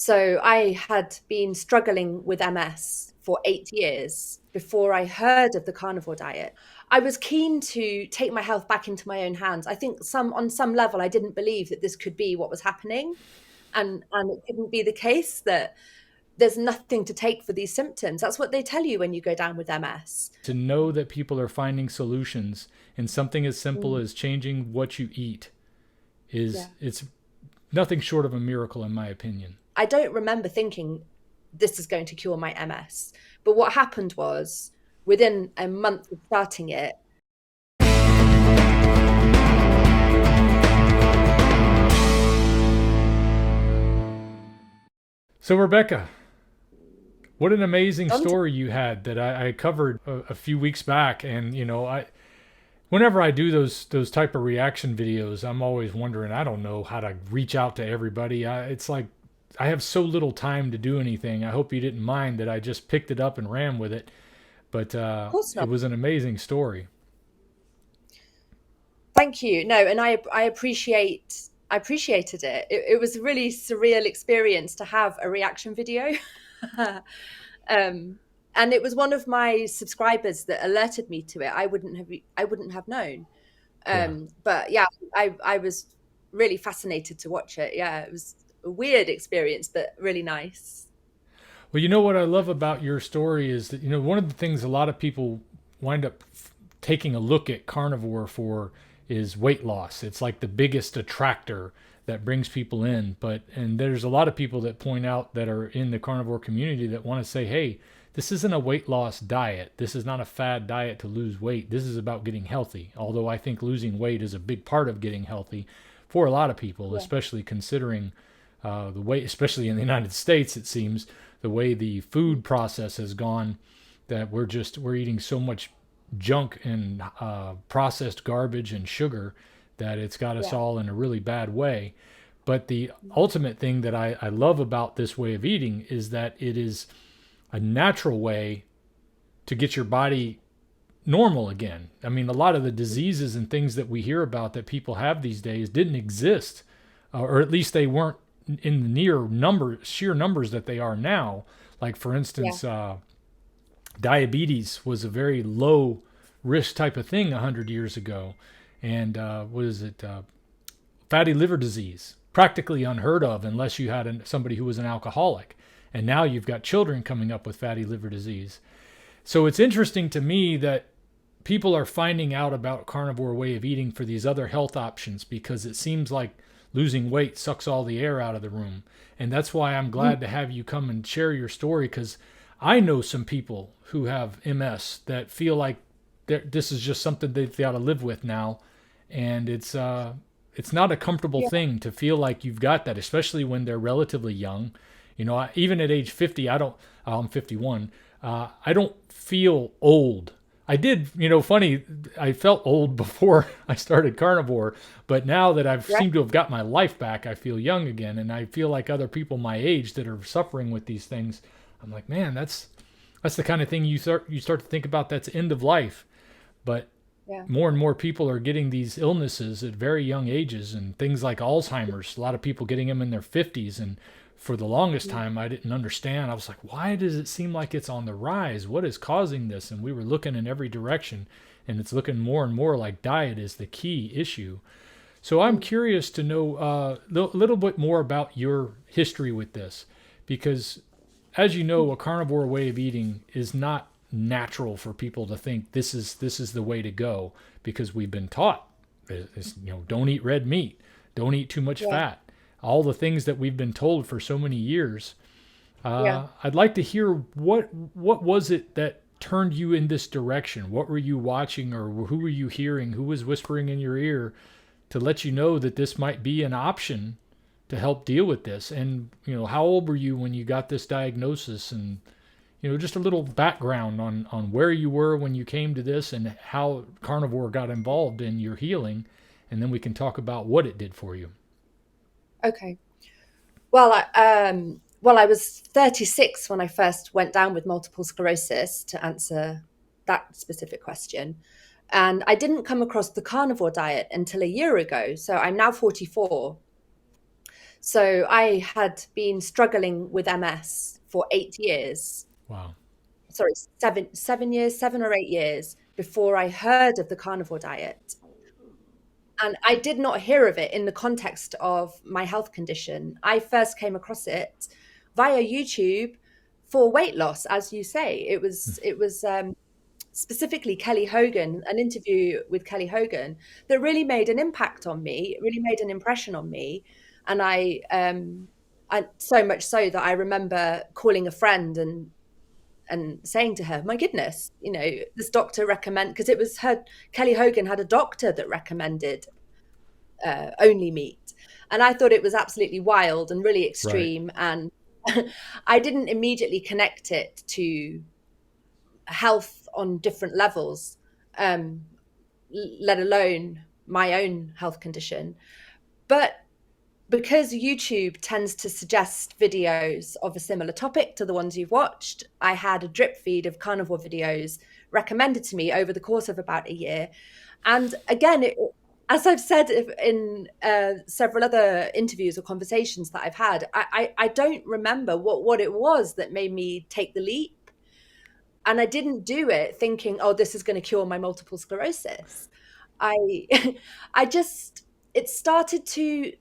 So I had been struggling with MS for 8 years before I heard of the carnivore diet. I was keen to take my health back into my own hands. I think on some level I didn't believe that this could be what was happening, and it couldn't be the case that there's nothing to take for these symptoms. That's what they tell you when you go down with MS. To know that people are finding solutions in something as simple Mm, as changing what you eat is yeah. it's nothing short of a miracle in my opinion. I don't remember thinking this is going to cure my MS. But what happened was within a month of starting it, So Rebecca, what an amazing Dante, story you had that I covered a few weeks back. And I whenever I do those type of reaction videos, I'm always wondering, I don't know how to reach out to everybody. It's like I have so little time to do anything. I hope you didn't mind that I just picked it up and ran with it. But of course it not. was an amazing story. Thank you. No, and I appreciated it. It was a really surreal experience to have a reaction video. um, and it was one of my subscribers that alerted me to it. I wouldn't have known. Yeah. But yeah, I was really fascinated to watch it. Yeah, it was a weird experience, but really nice. Well, what I love about your story is that, one of the things a lot of people wind up taking a look at carnivore for is weight loss. It's like the biggest attractor that brings people in. And there's a lot of people that point out that are in the carnivore community that want to say, hey, this isn't a weight loss diet. This is not a fad diet to lose weight. This is about getting healthy. Although I think losing weight is a big part of getting healthy for a lot of people, Yeah, especially considering the way, especially in the United States, it seems the way the food process has gone, that we're eating so much junk and processed garbage and sugar that it's got us yeah, all in a really bad way. But the ultimate thing that I love about this way of eating is that it is a natural way to get your body normal again. I mean, a lot of the diseases and things that we hear about that people have these days didn't exist, or at least they weren't in the sheer numbers that they are now. Like, for yeah, instance, diabetes was a very low risk type of thing 100 years ago. And what is it? Fatty liver disease, practically unheard of unless you had somebody who was an alcoholic. And now you've got children coming up with fatty liver disease. So it's interesting to me that people are finding out about carnivore way of eating for these other health options, because it seems like losing weight sucks all the air out of the room. And that's why I'm mm, glad to have you come and share your story, because I know some people who have MS that feel like this is just something they got to live with now. And it's not a comfortable yeah. thing to feel like you've got that, especially when they're relatively young. Even at age 50, I'm 51. I don't feel old. I did, funny, I felt old before I started carnivore, but now that I've Right. seemed to have got my life back, I feel young again. And I feel like other people my age that are suffering with these things, I'm like, man, that's the kind of thing you start to think about, that's end of life. But Yeah. more and more people are getting these illnesses at very young ages, and things like Alzheimer's. A lot of people getting them in their 50s. And for the longest Mm. time, I didn't understand. I was like, why does it seem like it's on the rise? What is causing this? And we were looking in every direction, and it's looking more and more like diet is the key issue. So I'm Mm. curious to know a little bit more about your history with this, because as you know, a carnivore way of eating is not natural for people to think this is the way to go, because we've been taught, don't eat red meat, don't eat too much Yeah. fat, all the things that we've been told for so many years. Yeah. I'd like to hear what was it that turned you in this direction? What were you watching, or who were you hearing? Who was whispering in your ear to let you know that this might be an option to help deal with this? And how old were you when you got this diagnosis? And just a little background on where you were when you came to this, and how carnivore got involved in your healing, and then we can talk about what it did for you. Okay. Well, I was 36 when I first went down with multiple sclerosis, to answer that specific question. And I didn't come across the carnivore diet until a year ago. So I'm now 44. So I had been struggling with MS for 8 years. Wow. Sorry, 7 years, 7 or 8 years before I heard of the carnivore diet. And I did not hear of it in the context of my health condition. I first came across it via YouTube for weight loss, as you say. It was specifically Kelly Hogan, an interview with Kelly Hogan that really made an impact on me. It really made an impression on me, and I so much so that I remember calling a friend and saying to her, "My goodness, this doctor recommend," because it was her. Kelly Hogan had a doctor that recommended only meat. And I thought it was absolutely wild and really Right. extreme. And I didn't immediately connect it to health on different levels, um, let alone my own health condition. But because YouTube tends to suggest videos of a similar topic to the ones you've watched, I had a drip feed of carnivore videos recommended to me over the course of about a year. And again, as I've said in several other interviews or conversations that I've had, I don't remember what it was that made me take the leap. And I didn't do it thinking, oh, this is going to cure my multiple sclerosis. I, I just, it started to,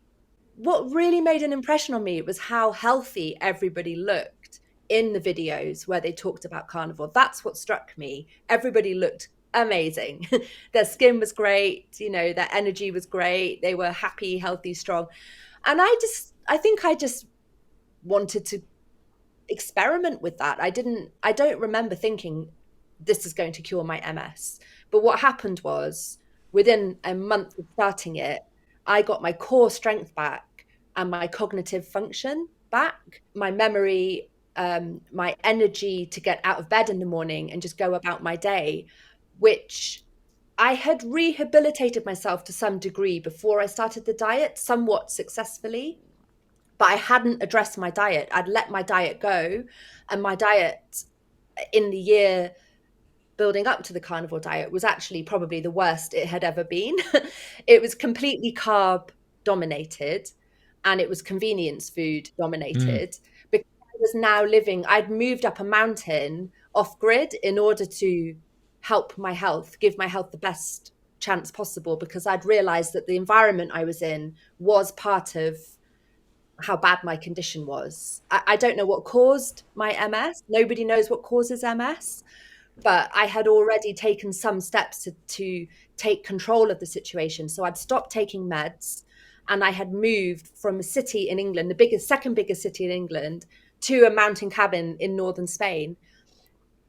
what really made an impression on me was how healthy everybody looked in the videos where they talked about carnivore. That's what struck me. Everybody looked amazing. Their skin was great, their energy was great. They were happy, healthy, strong. And I think I just wanted to experiment with that. I don't remember thinking this is going to cure my MS. But what happened was within a month of starting it, I got my core strength back and my cognitive function back, my memory, my energy to get out of bed in the morning and just go about my day, which I had rehabilitated myself to some degree before I started the diet, somewhat successfully, but I hadn't addressed my diet. I'd let my diet go, and my diet in the year building up to the carnivore diet was actually probably the worst it had ever been. It was completely carb dominated, and it was convenience food Mm. dominated, because I'd moved up a mountain off grid in order to help my health, give my health the best chance possible, because I'd realized that the environment I was in was part of how bad my condition was. I don't know what caused my MS. Nobody knows what causes MS, but I had already taken some steps to take control of the situation. So I'd stopped taking meds, and I had moved from a city in England, second biggest city in England, to a mountain cabin in northern Spain,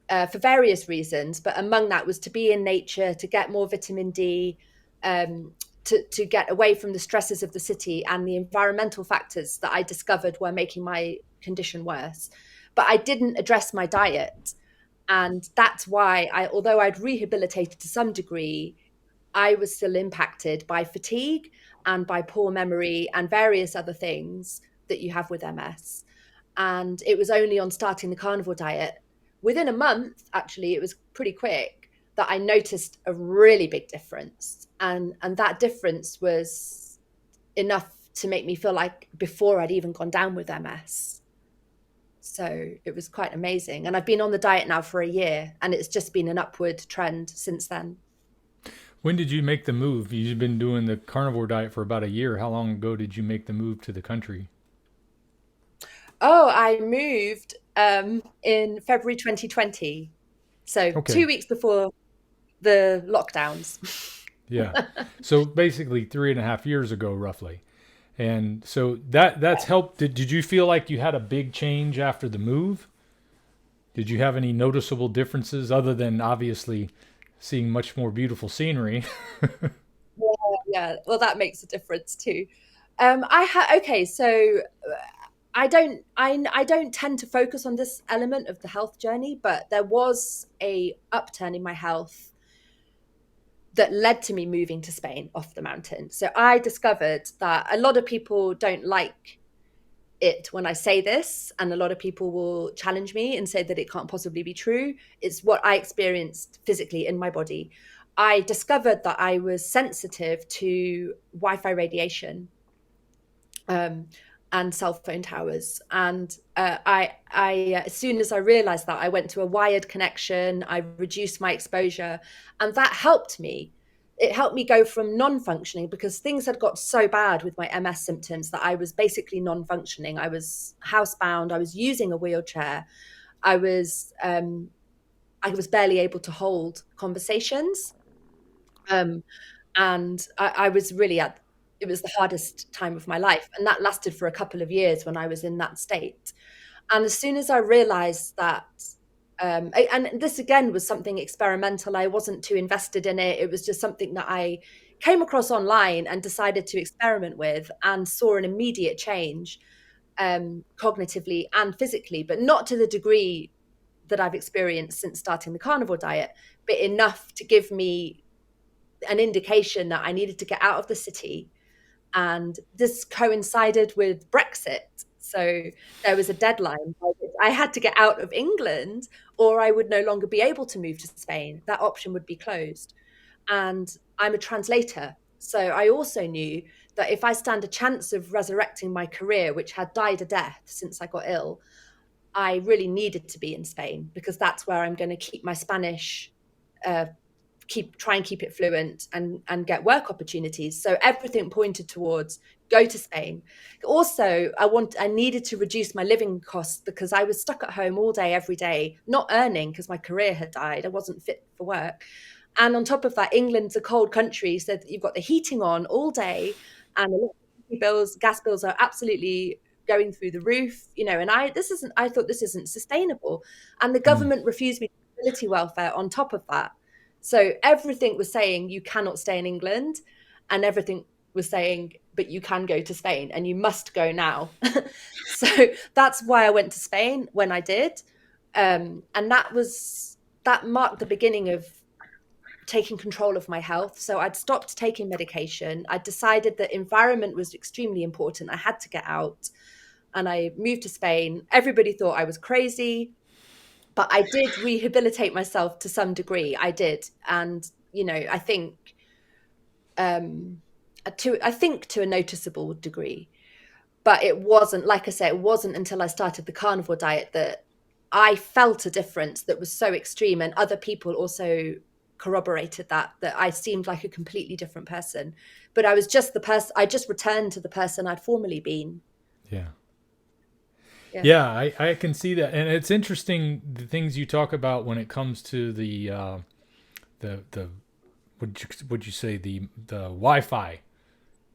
for various reasons. But among that was to be in nature, to get more vitamin D, to get away from the stresses of the city and the environmental factors that I discovered were making my condition worse. But I didn't address my diet. And that's why although I'd rehabilitated to some degree, I was still impacted by fatigue and by poor memory and various other things that you have with MS. And it was only on starting the carnivore diet, within a month, actually, it was pretty quick, that I noticed a really big difference. And that difference was enough to make me feel like before I'd even gone down with MS. So it was quite amazing. And I've been on the diet now for a year, and it's just been an upward trend since then. When did you make the move? You've been doing the carnivore diet for about a year. How long ago did you make the move to the country? Oh, I moved in February 2020. So Okay. 2 weeks before the lockdowns. Yeah. So basically 3.5 years ago, roughly. And so that's helped. Did you feel like you had a big change after the move? Did you have any noticeable differences other than obviously seeing much more beautiful scenery? Yeah, well, that makes a difference too. Okay, so I don't tend to focus on this element of the health journey, but there was a upturn in my health that led to me moving to Spain off the mountain. So I discovered that a lot of people don't like it when I say this, and a lot of people will challenge me and say that it can't possibly be true. It's what I experienced physically in my body. I discovered that I was sensitive to Wi-Fi radiation. Um, and cell phone towers. And as soon as I realized that, I went to a wired connection. I reduced my exposure, and that helped me. It helped me go from non-functioning, because things had got so bad with my MS symptoms that I was basically non-functioning. I was housebound. I was using a wheelchair. I was barely able to hold conversations. Um, and I was really it was the hardest time of my life. And that lasted for a couple of years when I was in that state. And as soon as I realized that, and this again was something experimental, I wasn't too invested in it. It was just something that I came across online and decided to experiment with, and saw an immediate change, cognitively and physically, but not to the degree that I've experienced since starting the carnivore diet, but enough to give me an indication that I needed to get out of the city. And this coincided with Brexit. So there was a deadline by which I had to get out of England, or I would no longer be able to move to Spain. That option would be closed. And I'm a translator. So I also knew that if I stand a chance of resurrecting my career, which had died a death since I got ill, I really needed to be in Spain, because that's where I'm going to keep my Spanish, try and keep it fluent, and get work opportunities. So everything pointed towards go to Spain. Also, I needed to reduce my living costs, because I was stuck at home all day, every day, not earning, because my career had died. I wasn't fit for work. And on top of that, England's a cold country, so that you've got the heating on all day, and electricity bills, gas bills are absolutely going through the roof, and I thought this isn't sustainable. And the Mm. government refused me disability welfare on top of that. So everything was saying you cannot stay in England, and everything was saying, but you can go to Spain, and you must go now. So that's why I went to Spain when I did. And that marked the beginning of taking control of my health. So I'd stopped taking medication. I decided that environment was extremely important. I had to get out, and I moved to Spain. Everybody thought I was crazy, but I did rehabilitate myself to some degree. I did. And, I think, to a noticeable degree. But it wasn't, like I said, it wasn't until I started the carnivore diet that I felt a difference that was so extreme. And other people also corroborated that I seemed like a completely different person. But I was just the person, I just returned to the person I'd formerly been. Yeah. Yeah. Yeah, I can see that, and it's interesting the things you talk about when it comes to the would you say the Wi-Fi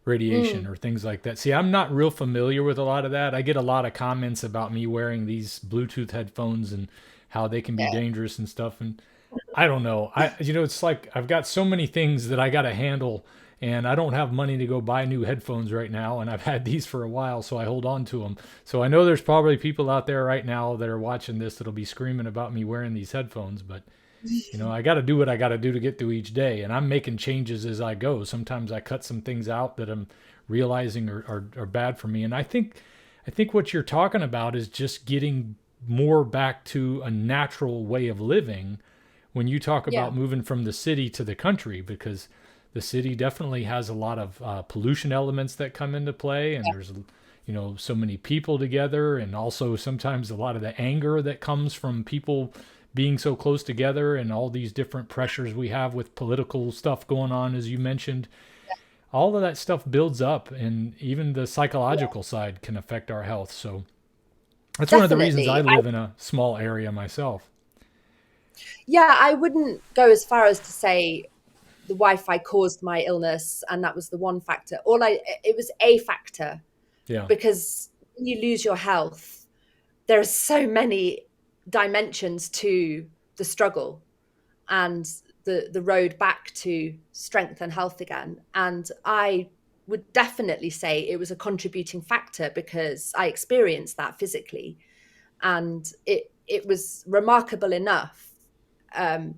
radiation Mm, or things like that. See, I'm not real familiar with a lot of that. I get a lot of comments about me wearing these Bluetooth headphones and how they can be yeah. dangerous and stuff. And I don't know. It's like I've got so many things that I got to handle, and I don't have money to go buy new headphones right now. And I've had these for a while, so I hold on to them. So I know there's probably people out there right now that are watching this that'll be screaming about me wearing these headphones, but I got to do what I got to do to get through each day, and I'm making changes as I go. Sometimes I cut some things out that I'm realizing are bad for me, and I think what you're talking about is just getting more back to a natural way of living when you talk Yeah. about moving from the city to the country, because the city definitely has a lot of pollution elements that come into play, and there's so many people together, and also sometimes a lot of the anger that comes from people being so close together, and all these different pressures we have with political stuff going on, as you mentioned. All of that stuff builds up, and even the Yeah. psychological side can affect our health. So that's one of the reasons I Definitely. live in a small area myself. Yeah, I wouldn't go as far as to say the Wi-Fi caused my illness and that was the one factor. It was a factor, Yeah. because when you lose your health, there are so many dimensions to the struggle and the road back to strength and health again. And I would definitely say it was a contributing factor, because I experienced that physically, and it was remarkable enough, um,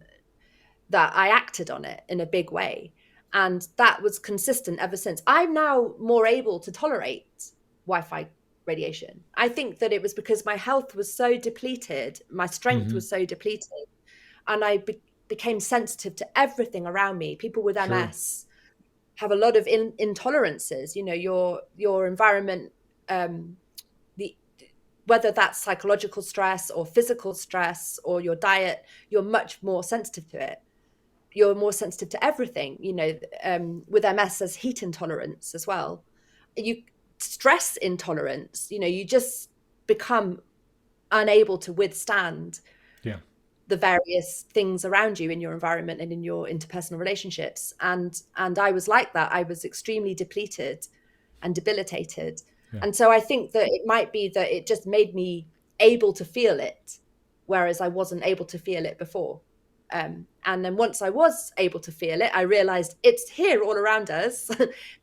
that I acted on it in a big way. And that was consistent ever since. I'm now more able to tolerate Wi Fi radiation. I think that it was because my health was so depleted, my strength Hmm. was so depleted, and became sensitive to everything around me. People with Sure. MS have a lot of intolerances. Your environment the whether that's psychological stress or physical stress or your diet, you're much more sensitive to it. You're more sensitive to everything. With MS, there's heat intolerance as well. You stress intolerance. You just become unable to withstand Yeah. the various things around you in your environment and in your interpersonal relationships. And I was like that. I was extremely depleted and debilitated. Yeah. And so I think that it might be that it just made me able to feel it, whereas I wasn't able to feel it before. And then once I was able to feel it, I realized it's here all around us.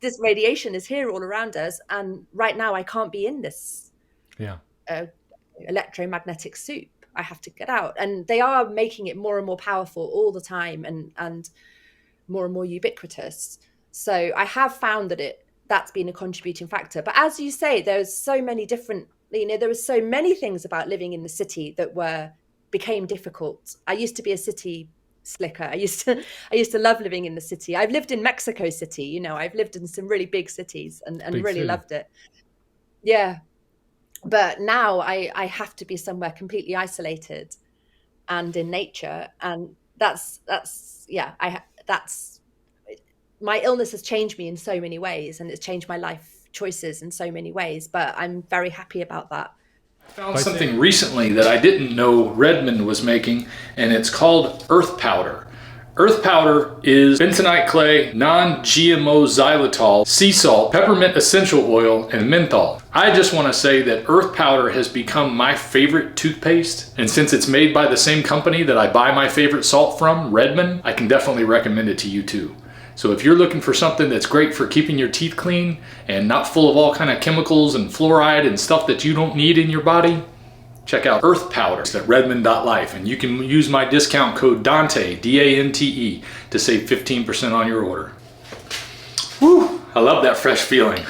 This radiation is here all around us. And right now I can't be in this Yeah. electromagnetic soup. I have to get out. And they are making it more and more powerful all the time, and more and more ubiquitous. So I have found that's been a contributing factor. But as you say, there's so many different, there were so many things about living in the city that became difficult. I used to be a city slicker. I used to love living in the city. I've lived in Mexico City, I've lived in some really big cities and Big really city. loved it. Yeah. But now I have to be somewhere completely isolated and in nature. And that's my illness has changed me in so many ways, and it's changed my life choices in so many ways, but I'm very happy about that. I found something recently that I didn't know Redmond was making, and it's called earth powder. Earth powder is bentonite clay, non-GMO xylitol, sea salt, peppermint essential oil, and menthol. I just want to say that earth powder has become my favorite toothpaste, and since it's made by the same company that I buy my favorite salt from, Redmond, I can definitely recommend it to you too. So if you're looking for something that's great for keeping your teeth clean and not full of all kind of chemicals and fluoride and stuff that you don't need in your body, check out Earth Powder at redmond.life, and you can use my discount code Dante, D-A-N-T-E, to save 15% on your order. Woo! I love that fresh feeling.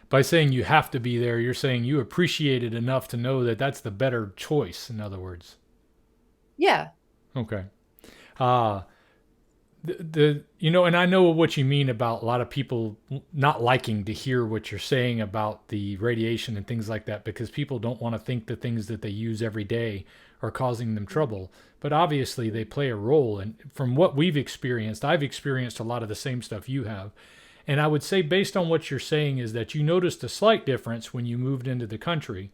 By saying you have to be there, you're saying you appreciate it enough to know that that's the better choice, in other words. Yeah. Okay. And I know what you mean about a lot of people not liking to hear what you're saying about the radiation and things like that, because people don't want to think the things that they use every day are causing them trouble. But obviously they play a role. And from what we've experienced, I've experienced a lot of the same stuff you have. And I would say, based on what you're saying, is that you noticed a slight difference when you moved into the country.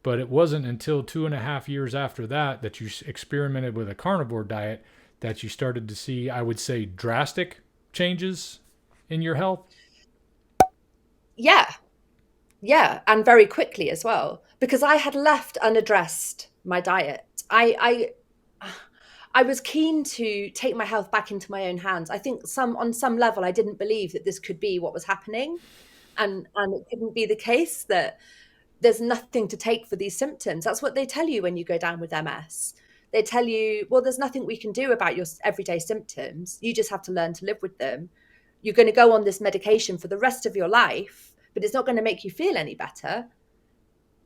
But it wasn't until 2.5 years after that you experimented with a carnivore diet that you started to see, I would say, drastic changes in your health. Yeah. And very quickly as well, because I had left unaddressed my diet. I was keen to take my health back into my own hands. I think on some level, I didn't believe that this could be what was happening. And it couldn't be the case that there's nothing to take for these symptoms. That's what they tell you when you go down with MS. They tell you, well, there's nothing we can do about your everyday symptoms. You just have to learn to live with them. You're going to go on this medication for the rest of your life, but it's not going to make you feel any better.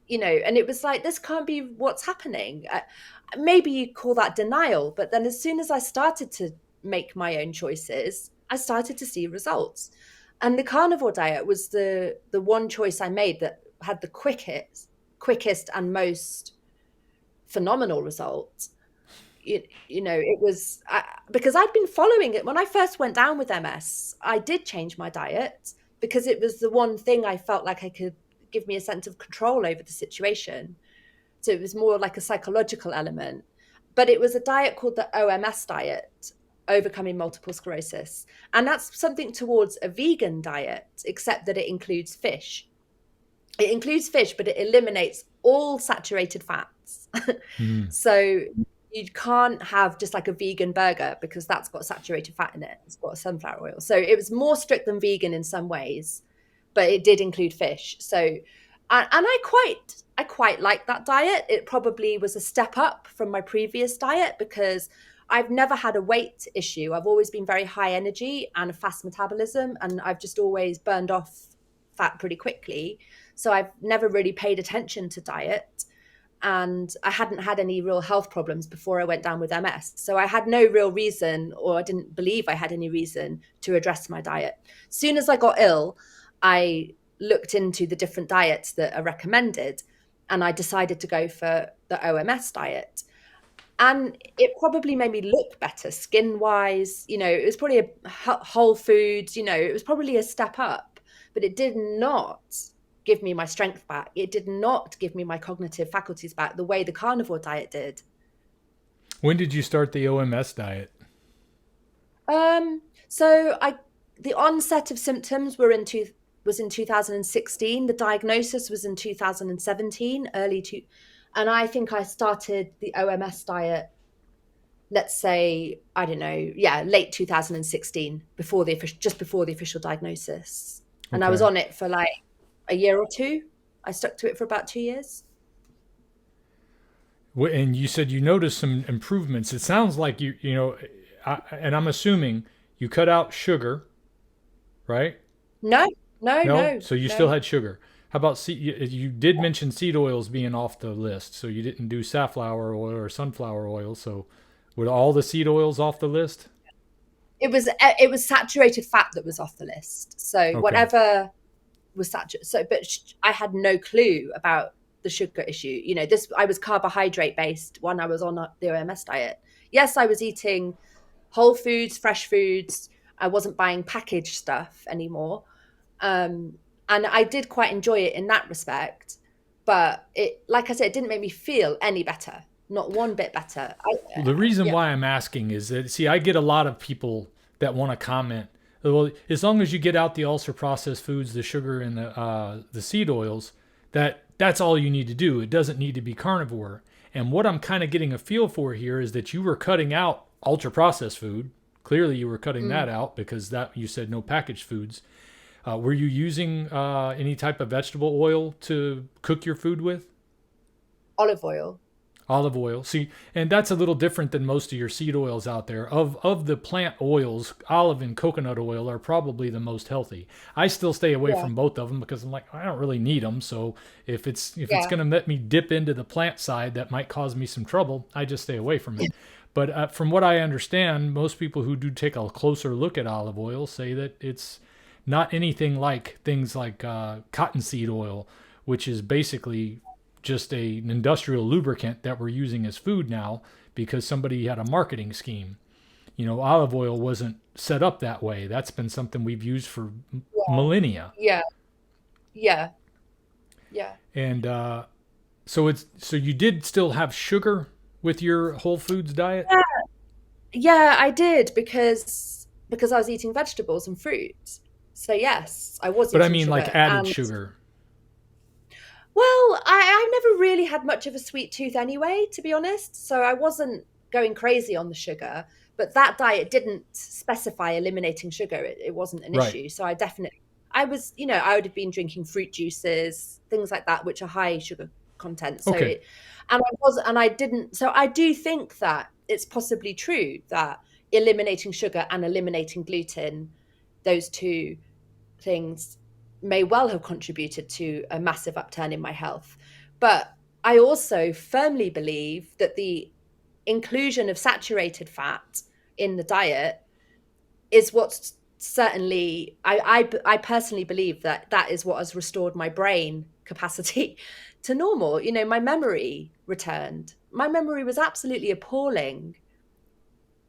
And it was like, this can't be what's happening. Maybe you call that denial, but then as soon as I started to make my own choices, I started to see results. And the carnivore diet was the one choice I made that had the quickest and most phenomenal results. It was because I'd been following it. When I first went down with MS, I did change my diet because it was the one thing I felt like I could give me a sense of control over the situation. So it was more like a psychological element. But it was a diet called the OMS diet, overcoming multiple sclerosis. And that's something towards a vegan diet, except that it includes fish. It includes fish, but it eliminates all saturated fats. So you can't have just like a vegan burger because that's got saturated fat in it. It's got sunflower oil. So it was more strict than vegan in some ways, but it did include fish. So, and I quite like that diet. It probably was a step up from my previous diet because I've never had a weight issue. I've always been very high energy and a fast metabolism, and I've just always burned off fat pretty quickly. So I've never really paid attention to diet. and I hadn't had any real health problems before I went down with MS. So I had no real reason, or I didn't believe I had any reason to address my diet. As soon as I got ill, I looked into the different diets that are recommended, and I decided to go for the OMS diet. And it probably made me look better skin wise. It was probably a whole foods, it was probably a step up, but it did not give me my strength back. It did not give me my cognitive faculties back the way the carnivore diet did. When did you start the OMS diet? So the onset of symptoms was in 2016. The diagnosis was in 2017, and I think I started the OMS diet, let's say, I don't know, late 2016, just before the official diagnosis. And I was on it for like a year or two. I stuck to it for about 2 years. And you said you noticed some improvements. It sounds like and I'm assuming you cut out sugar, right? No. So you still had sugar. How about you did mention seed oils being off the list, so you didn't do safflower oil or sunflower oil. So were all the seed oils off the list? It was saturated fat that was off the list. So whatever was saturated. So, but I had no clue about the sugar issue. I was carbohydrate based when I was on the OMS diet. Yes, I was eating whole foods, fresh foods. I wasn't buying packaged stuff anymore. And I did quite enjoy it in that respect. But like I said, it didn't make me feel any better. Not one bit better. The reason why I'm asking is that, see, I get a lot of people that want to comment, well, as long as you get out the ultra processed foods, the sugar and the seed oils, that's all you need to do. It doesn't need to be carnivore. And what I'm kind of getting a feel for here is that you were cutting out ultra processed food. Clearly you were cutting that out because you said no packaged foods. Were you using any type of vegetable oil to cook your food with? Olive oil. Olive oil. See, and that's a little different than most of your seed oils out there. Of the plant oils, olive and coconut oil are probably the most healthy. I still stay away from both of them because I'm like, I don't really need them. So if it's going to let me dip into the plant side, that might cause me some trouble. I just stay away from it. But from what I understand, most people who do take a closer look at olive oil say that it's not anything like things like cottonseed oil, which is basically just an industrial lubricant that we're using as food now because somebody had a marketing scheme. Olive oil wasn't set up that way. That's been something we've used for millennia. Yeah. And so you did still have sugar with your whole foods diet? Yeah, I did because I was eating vegetables and fruit. So yes, I was. But I mean, like added sugar. Well, I never really had much of a sweet tooth anyway, to be honest. So I wasn't going crazy on the sugar. But that diet didn't specify eliminating sugar. It wasn't an issue. So I would have been drinking fruit juices, things like that, which are high sugar content. So So I do think that it's possibly true that eliminating sugar and eliminating gluten, those two things may well have contributed to a massive upturn in my health. But I also firmly believe that the inclusion of saturated fat in the diet is what's certainly, I personally believe that is what has restored my brain capacity to normal. My memory returned. My memory was absolutely appalling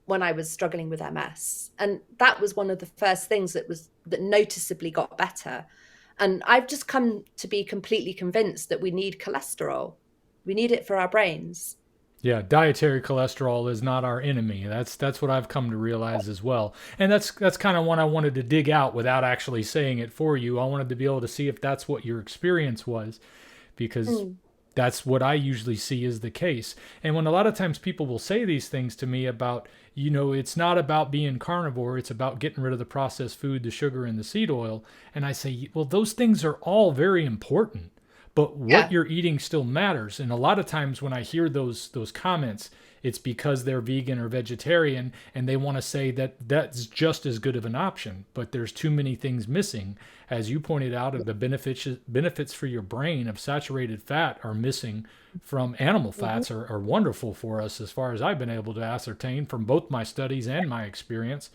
when I was struggling with MS. And that was one of the first things that noticeably got better. And I've just come to be completely convinced that we need cholesterol. We need it for our brains. Yeah, dietary cholesterol is not our enemy. That's what I've come to realize as well. And that's kind of what I wanted to dig out without actually saying it for you. I wanted to be able to see if that's what your experience was, because that's what I usually see is the case. And when a lot of times people will say these things to me about, it's not about being carnivore, it's about getting rid of the processed food, the sugar and the seed oil. And I say, well, those things are all very important, but what you're eating still matters. And a lot of times when I hear those comments, it's because they're vegan or vegetarian and they want to say that that's just as good of an option, but there's too many things missing. As you pointed out, of the benefits for your brain of saturated fat are missing from animal fats are wonderful for us, as far as I've been able to ascertain from both my studies and my experience.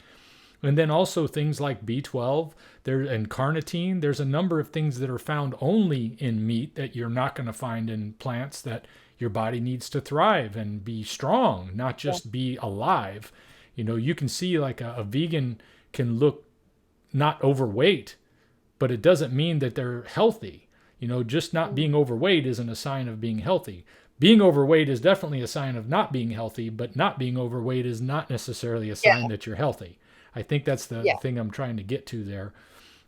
And then also things like B12 and carnitine. There's a number of things that are found only in meat that you're not going to find in plants, that your body needs to thrive and be strong, not just be alive. You know, you can see like a vegan can look not overweight, but it doesn't mean that they're healthy. You know, just not being overweight isn't a sign of being healthy. Being overweight is definitely a sign of not being healthy, but not being overweight is not necessarily a sign that you're healthy. I think that's the thing I'm trying to get to there.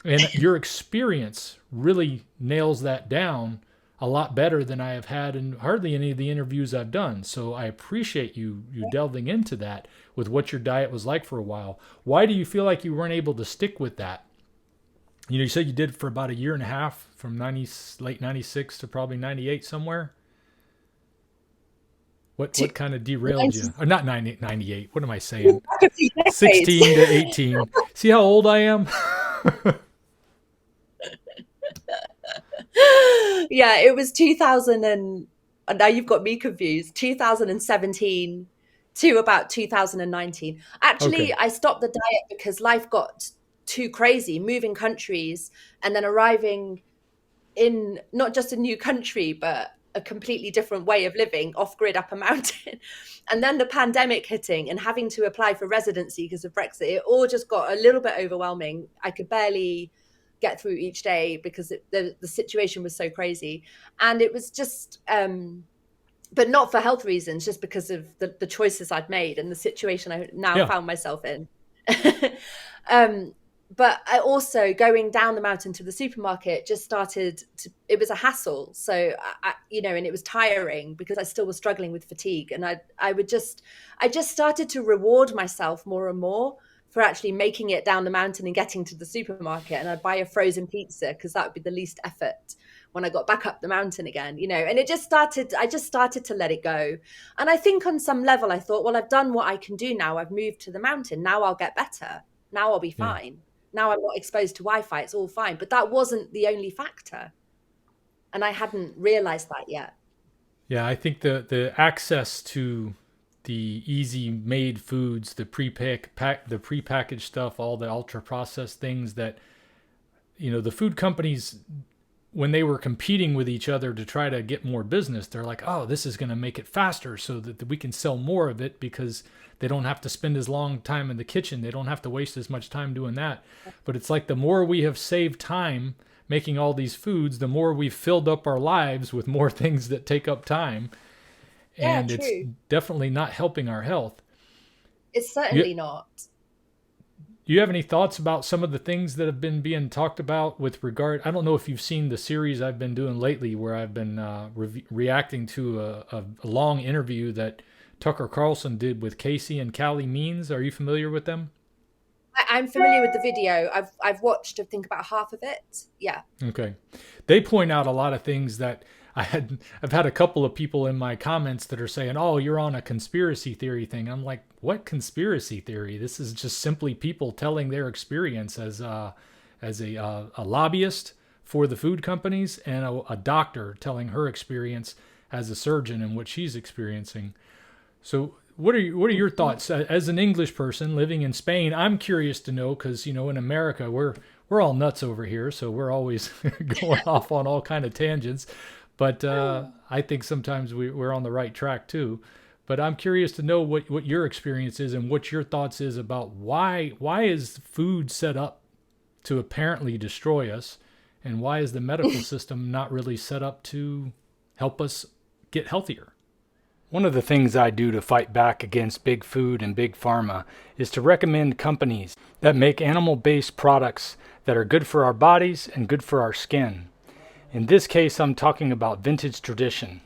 And your experience really nails that down a lot better than I have had in hardly any of the interviews I've done. So I appreciate you delving into that with what your diet was like for a while. Why do you feel like you weren't able to stick with that? You know, you said you did it for about a year and a half, from late 96 to probably 98 somewhere. What kind of derailed you? Or not 98. What am I saying? 16 to 18. See how old I am? Yeah, it was 2000 and now you've got me confused. 2017 to about 2019. Actually, I stopped the diet because life got too crazy, moving countries and then arriving in not just a new country, but a completely different way of living, off-grid up a mountain. And then the pandemic hitting and having to apply for residency because of Brexit, it all just got a little bit overwhelming. I could barely get through each day because the situation was so crazy. And it was just, but not for health reasons, just because of the choices I'd made and the situation I now found myself in. But I also, going down the mountain to the supermarket, just started to, it was a hassle. So, and it was tiring because I still was struggling with fatigue. And I just started to reward myself more and more for actually making it down the mountain and getting to the supermarket. And I'd buy a frozen pizza because that would be the least effort when I got back up the mountain again, and I just started to let it go. And I think on some level, I thought, well, I've done what I can do now. I've moved to the mountain. Now I'll get better. Now I'll be fine. Now I'm not exposed to Wi-Fi. It's all fine. But that wasn't the only factor. And I hadn't realized that yet. Yeah, I think the access to the easy made foods, the prepackaged stuff, all the ultra processed things that, the food companies, when they were competing with each other to try to get more business, they're like, oh, this is going to make it faster so that we can sell more of it because they don't have to spend as long time in the kitchen. They don't have to waste as much time doing that. But it's like the more we have saved time making all these foods, the more we've filled up our lives with more things that take up time. And it's definitely not helping our health. It's certainly not. Do you have any thoughts about some of the things that have been being talked about with regard? I don't know if you've seen the series I've been doing lately where I've been reacting to a long interview that Tucker Carlson did with Casey and Callie Means. Are you familiar with them? I'm familiar with the video. I've watched, I think, about half of it. Yeah. Okay. They point out a lot of things that I've had a couple of people in my comments that are saying, oh, you're on a conspiracy theory thing. I'm like, what conspiracy theory? This is just simply people telling their experience as a lobbyist for the food companies and a doctor telling her experience as a surgeon and what she's experiencing. So what are your thoughts as an English person living in Spain? I'm curious to know because, in America, we're all nuts over here. So we're always going off on all kind of tangents. But I think sometimes we're on the right track too. But I'm curious to know what your experience is and what your thoughts is about why is food set up to apparently destroy us, and why is the medical system not really set up to help us get healthier? One of the things I do to fight back against big food and big pharma is to recommend companies that make animal-based products that are good for our bodies and good for our skin. In this case, I'm talking about Vintage Tradition.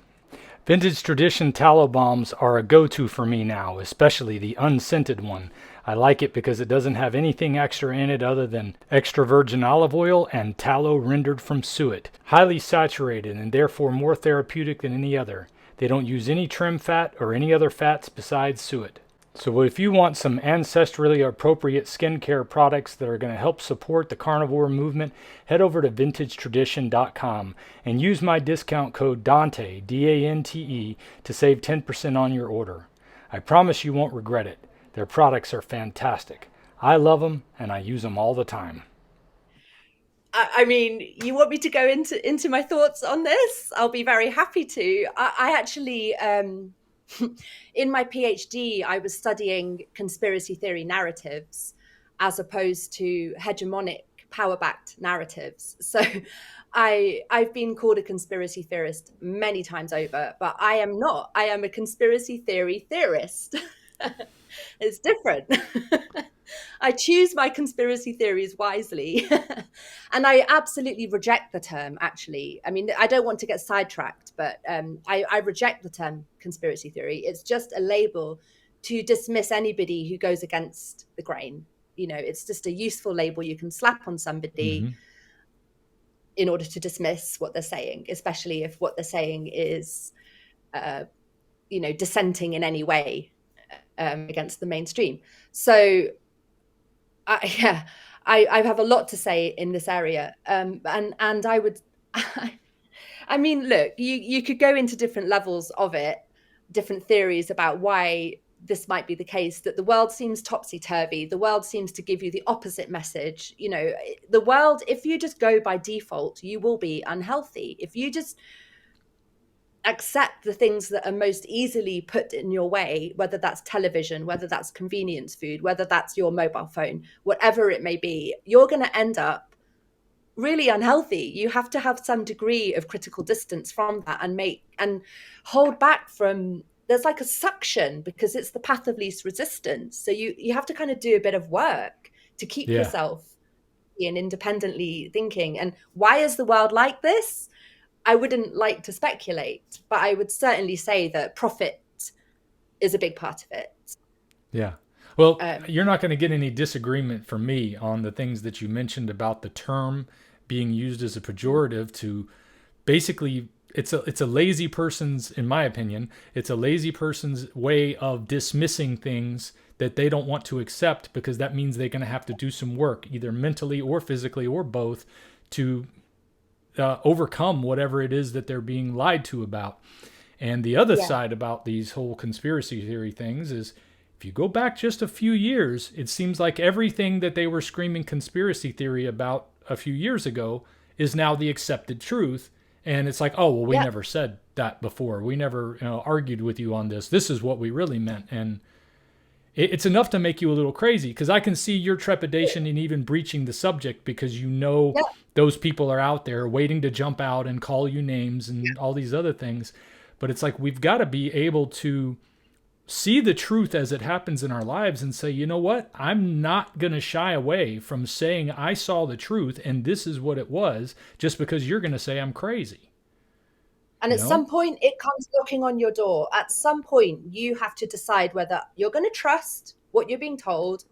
Vintage Tradition tallow balms are a go-to for me now, especially the unscented one. I like it because it doesn't have anything extra in it other than extra virgin olive oil and tallow rendered from suet. Highly saturated and therefore more therapeutic than any other. They don't use any trim fat or any other fats besides suet. So if you want some ancestrally appropriate skincare products that are going to help support the carnivore movement, head over to vintagetradition.com and use my discount code Dante, D-A-N-T-E, to save 10% on your order. I promise you won't regret it. Their products are fantastic. I love them and I use them all the time. I mean, you want me to go into my thoughts on this? I'll be very happy to. I actually, in my PhD, I was studying conspiracy theory narratives as opposed to hegemonic power-backed narratives. So I've been called a conspiracy theorist many times over, but I am not. I am a conspiracy theory theorist. It's different. I choose my conspiracy theories wisely. And I absolutely reject the term, actually. I mean, I don't want to get sidetracked, but I reject the term conspiracy theory. It's just a label to dismiss anybody who goes against the grain. You know, it's just a useful label you can slap on somebody in order to dismiss what they're saying, especially if what they're saying is, dissenting in any way against the mainstream. So I have a lot to say in this area. And I would, I mean, look, you could go into different levels of it, different theories about why this might be the case, that the world seems topsy-turvy. The world seems to give you the opposite message. You know, the world, if you just go by default, you will be unhealthy. If you just accept the things that are most easily put in your way, whether that's television, whether that's convenience food, whether that's your mobile phone, whatever it may be, you're going to end up really unhealthy. You have to have some degree of critical distance from that and hold back from, there's like a suction because it's the path of least resistance. So you have to kind of do a bit of work to keep yourself in independently thinking. And why is the world like this? I wouldn't like to speculate, but I would certainly say that profit is a big part of it. Yeah. Well, you're not going to get any disagreement from me on the things that you mentioned about the term being used as a pejorative to basically, it's a lazy person's, in my opinion, it's a lazy person's way of dismissing things that they don't want to accept because that means they're going to have to do some work, either mentally or physically or both, to overcome whatever it is that they're being lied to about. And the other side about these whole conspiracy theory things is, if you go back just a few years, it seems like everything that they were screaming conspiracy theory about a few years ago is now the accepted truth. And it's like, oh, well, we never said that before. We never argued with you on this. This is what we really meant. And it's enough to make you a little crazy, because I can see your trepidation in even breaching the subject, because those people are out there waiting to jump out and call you names and all these other things. But it's like, we've got to be able to see the truth as it happens in our lives and say, you know what? I'm not going to shy away from saying I saw the truth and this is what it was, just because you're going to say I'm crazy. And at some point, it comes knocking on your door. At some point, you have to decide whether you're going to trust what you're being told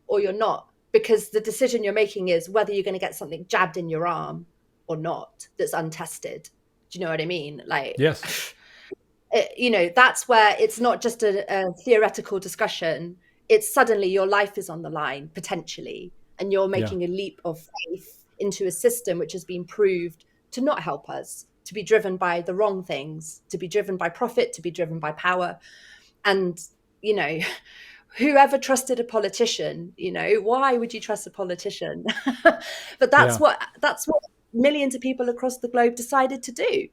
or you're not, because the decision you're making is whether you're going to get something jabbed in your arm or not that's untested. Do you know what I mean? Like, yes. That's where it's not just a theoretical discussion. It's suddenly your life is on the line, potentially, and you're making a leap of faith into a system which has been proved to not help us, to be driven by the wrong things, to be driven by profit, to be driven by power. And, whoever trusted a politician, why would you trust a politician? But that's what millions of people across the globe decided to do.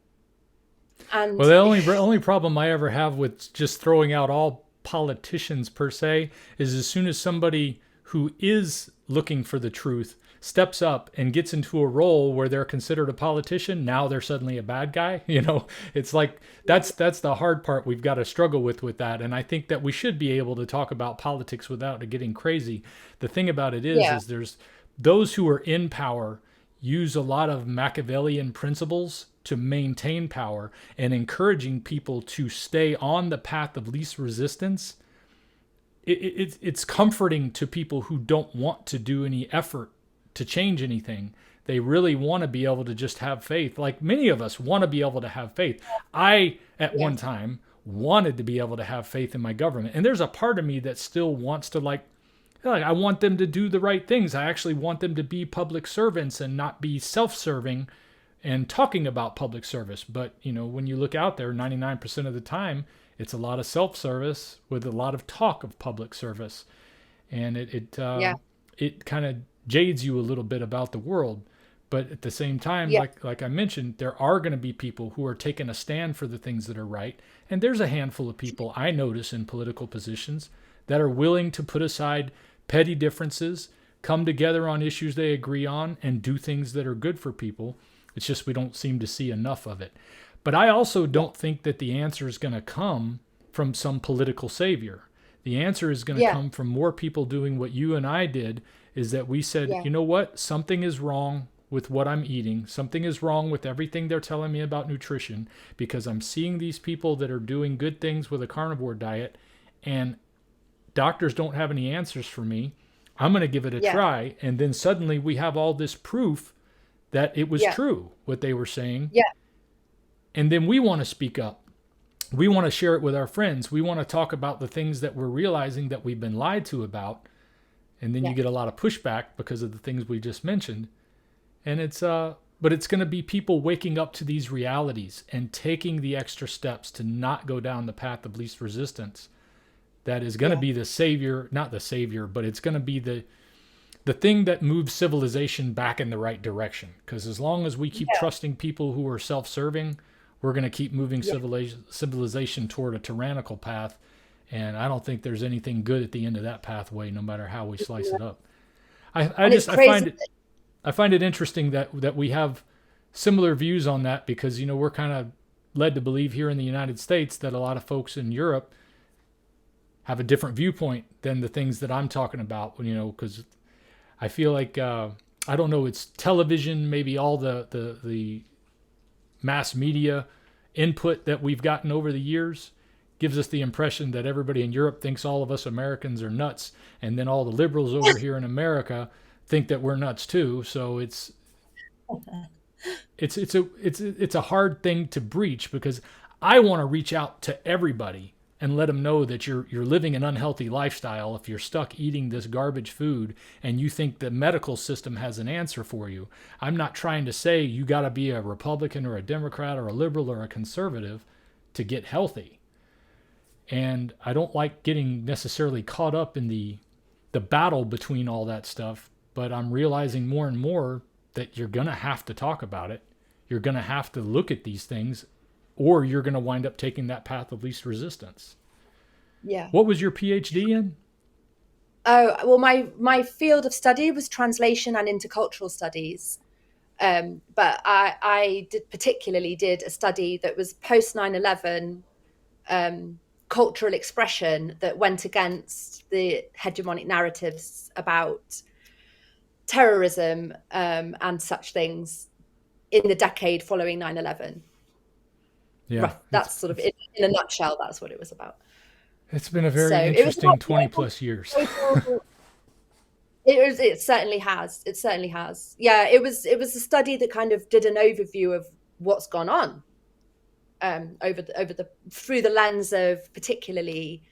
And well, the only problem I ever have with just throwing out all politicians per se is as soon as somebody who is looking for the truth steps up and gets into a role where they're considered a politician, now they're suddenly a bad guy. It's like that's the hard part we've got to struggle with that. And I think that we should be able to talk about politics without it getting crazy. The thing about it is there's those who are in power use a lot of Machiavellian principles to maintain power, and encouraging people to stay on the path of least resistance it's comforting to people who don't want to do any effort to change anything. They really want to be able to just have faith. Like many of us want to be able to have faith. I, at one time, wanted to be able to have faith in my government. And there's a part of me that still wants to like I want them to do the right things. I actually want them to be public servants and not be self-serving and talking about public service. But, when you look out there, 99% of the time, it's a lot of self-service with a lot of talk of public service. And it kind of jades you a little bit about the world. But at the same time, like I mentioned, there are going to be people who are taking a stand for the things that are right. And there's a handful of people I notice in political positions that are willing to put aside petty differences, come together on issues they agree on, and do things that are good for people. It's just we don't seem to see enough of it. But I also don't think that the answer is going to come from some political savior. The answer is going to come from more people doing what you and I did, is that we said, you know what, something is wrong with what I'm eating. Something is wrong with everything they're telling me about nutrition, because I'm seeing these people that are doing good things with a carnivore diet, and doctors don't have any answers for me. I'm going to give it a try. And then suddenly we have all this proof that it was true, what they were saying. Yeah. And then we want to speak up. We want to share it with our friends. We want to talk about the things that we're realizing that we've been lied to about. And then you get a lot of pushback because of the things we just mentioned. And but it's going to be people waking up to these realities and taking the extra steps to not go down the path of least resistance. That is going to be the savior, not the savior, but it's going to be the thing that moves civilization back in the right direction. Because as long as we keep trusting people who are self-serving, we're going to keep moving civilization toward a tyrannical path. And I don't think there's anything good at the end of that pathway, no matter how we slice it up. I find it interesting that we have similar views on that, because, we're kind of led to believe here in the United States that a lot of folks in Europe have a different viewpoint than the things that I'm talking about, because I feel like, I don't know, it's television, maybe all the mass media input that we've gotten over the years gives us the impression that everybody in Europe thinks all of us Americans are nuts. And then all the liberals over here in America think that we're nuts too. So it's a hard thing to breach, because I want to reach out to everybody and let them know that you're living an unhealthy lifestyle if you're stuck eating this garbage food and you think the medical system has an answer for you. I'm not trying to say you got to be a Republican or a Democrat or a liberal or a conservative to get healthy. And I don't like getting necessarily caught up in the battle between all that stuff, but I'm realizing more and more that you're going to have to talk about it. You're going to have to look at these things, or you're going to wind up taking that path of least resistance. Yeah. What was your PhD in? Oh, well, my field of study was translation and intercultural studies. But I particularly did a study that was post 9/11 cultural expression that went against the hegemonic narratives about terrorism and such things in the decade following 9/11. Yeah, that's sort of in a nutshell. That's what it was about. It's been a very interesting 20 plus years. It certainly has. It certainly has. Yeah, it was a study that kind of did an overview of what's gone on through the lens of particularly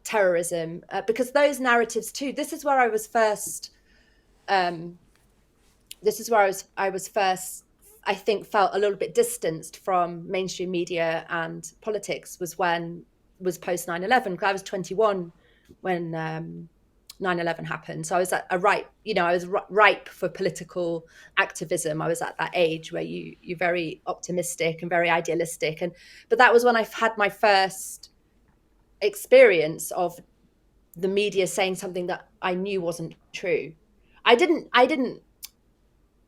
terrorism, because those narratives too. This is where I was first. I think felt a little bit distanced from mainstream media and politics was post 9/11, because I was 21 when 9/11 happened. So I was I was ripe for political activism. I was at that age where you're very optimistic and very idealistic. But that was when I had my first experience of the media saying something that I knew wasn't true. I didn't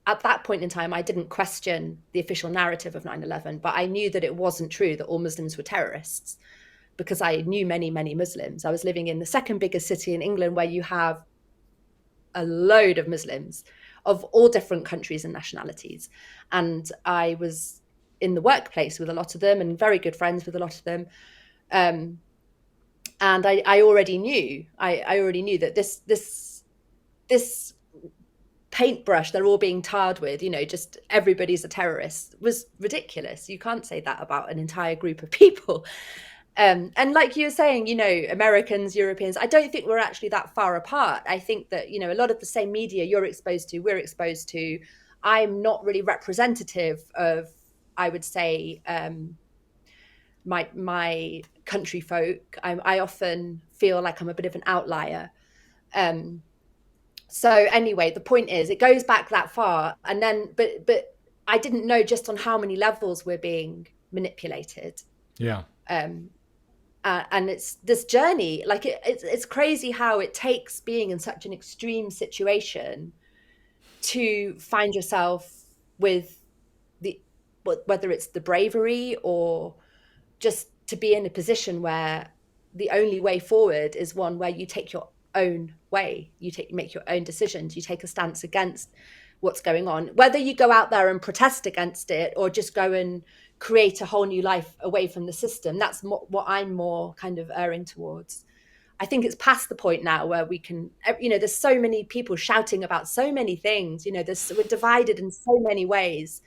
at that point in time, I didn't question the official narrative of 9/11, but I knew that it wasn't true that all Muslims were terrorists, because I knew many, many Muslims. I was living in the second biggest city in England, where you have a load of Muslims of all different countries and nationalities. And I was in the workplace with a lot of them and very good friends with a lot of them. And I already knew that this paintbrush they're all being tarred with, just everybody's a terrorist, was ridiculous. You can't say that about an entire group of people. And like you were saying, Americans, Europeans, I don't think we're actually that far apart. I think that, a lot of the same media we're exposed to. I'm not really representative of, I would say, my country folk. I often feel like I'm a bit of an outlier. So anyway, the point is, it goes back that far, and then, but I didn't know just on how many levels we're being manipulated. Yeah. And it's this journey, like it's crazy how it takes being in such an extreme situation to find yourself with whether it's the bravery or just to be in a position where the only way forward is one where you take your own way, you make your own decisions, you take a stance against what's going on, whether you go out there and protest against it or just go and create a whole new life away from the system. That's what I'm more kind of erring towards. I think it's past the point now where we can, there's so many people shouting about so many things, we're divided in so many ways.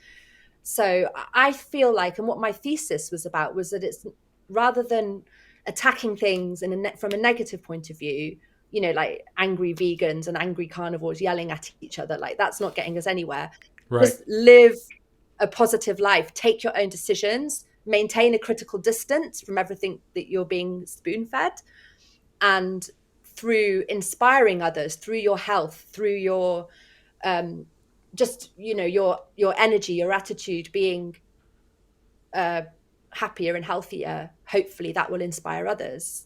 So I feel like, and what my thesis was about, was that it's rather than attacking things from a negative point of view, like angry vegans and angry carnivores yelling at each other, like that's not getting us anywhere. Right. Just live a positive life, take your own decisions, maintain a critical distance from everything that you're being spoon-fed, and through inspiring others, through your health, through your just your energy, your attitude, being happier and healthier, hopefully that will inspire others.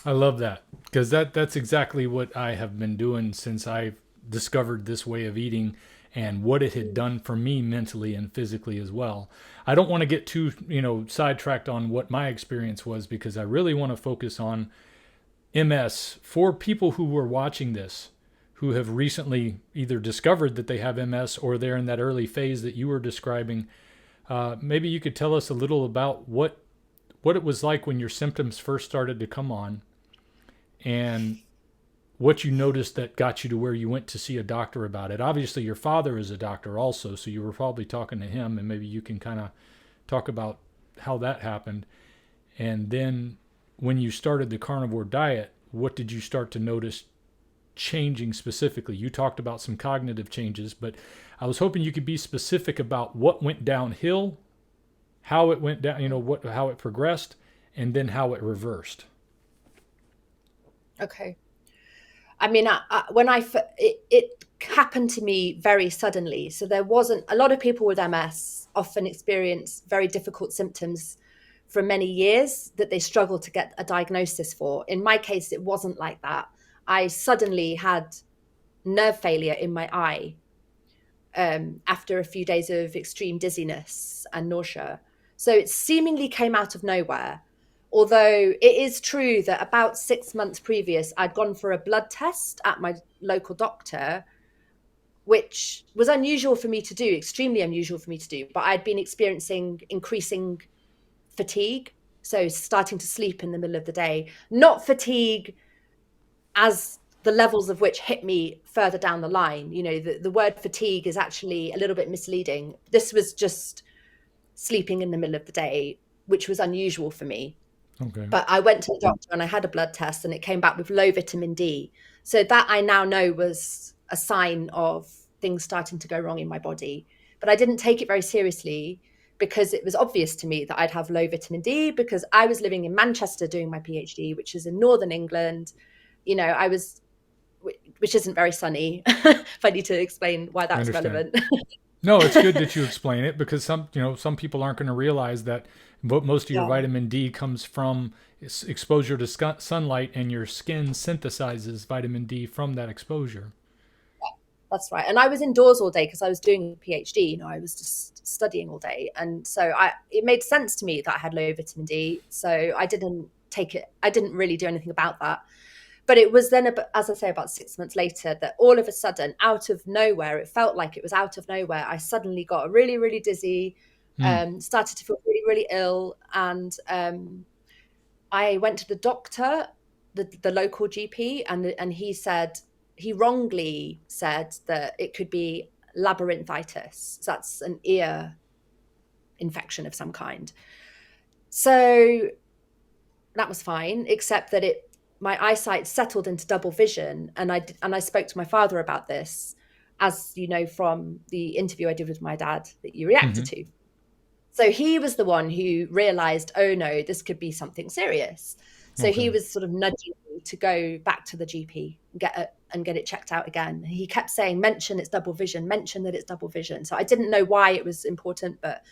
I love that, because that's exactly what I have been doing since I discovered this way of eating and what it had done for me mentally and physically as well. I don't want to get too sidetracked on what my experience was, because I really want to focus on MS for people who were watching this, who have recently either discovered that they have MS or they're in that early phase that you were describing. Maybe you could tell us a little about what it was like when your symptoms first started to come on, and what you noticed that got you to where you went to see a doctor about it. Obviously, your father is a doctor also, so you were probably talking to him, and maybe you can kind of talk about how that happened. And then when you started the carnivore diet, what did you start to notice changing specifically? You talked about some cognitive changes, but I was hoping you could be specific about what went downhill, how it went down, how it progressed, and then how it reversed. Okay. I mean, it happened to me very suddenly. So there wasn't, a lot of people with MS often experience very difficult symptoms for many years that they struggle to get a diagnosis for. In my case, it wasn't like that. I suddenly had nerve failure in my eye after a few days of extreme dizziness and nausea. So it seemingly came out of nowhere. Although it is true that about 6 months previous, I'd gone for a blood test at my local doctor, which was unusual for me to do, extremely unusual for me to do. But I'd been experiencing increasing fatigue, so starting to sleep in the middle of the day. Not fatigue as the levels of which hit me further down the line. The word fatigue is actually a little bit misleading. This was just sleeping in the middle of the day, which was unusual for me. Okay. But I went to the doctor and I had a blood test, and it came back with low vitamin D. So that I now know was a sign of things starting to go wrong in my body. But I didn't take it very seriously, because it was obvious to me that I'd have low vitamin D, because I was living in Manchester doing my PhD, which is in Northern England. Which isn't very sunny. If I need to explain why that's relevant. No, it's good that you explain it, because some people aren't going to realize that most of your vitamin D comes from exposure to sunlight, and your skin synthesizes vitamin D from that exposure. That's right. And I was indoors all day because I was doing a PhD. I was just studying all day. And so it made sense to me that I had low vitamin D. So I didn't really do anything about that. But it was then, as I say, about 6 months later, that all of a sudden, out of nowhere, it felt like it was out of nowhere, I suddenly got really, really dizzy, started to feel really, really ill. And I went to the doctor, the local GP, and he wrongly said that it could be labyrinthitis. So that's an ear infection of some kind. So that was fine, except that my eyesight settled into double vision, and I spoke to my father about this, as you know from the interview I did with my dad that you reacted to. So he was the one who realized, oh no, this could be something serious. So he was sort of nudging me to go back to the GP and get it checked out again. He kept saying, mention it's double vision, mention that it's double vision. So I didn't know why it was important, but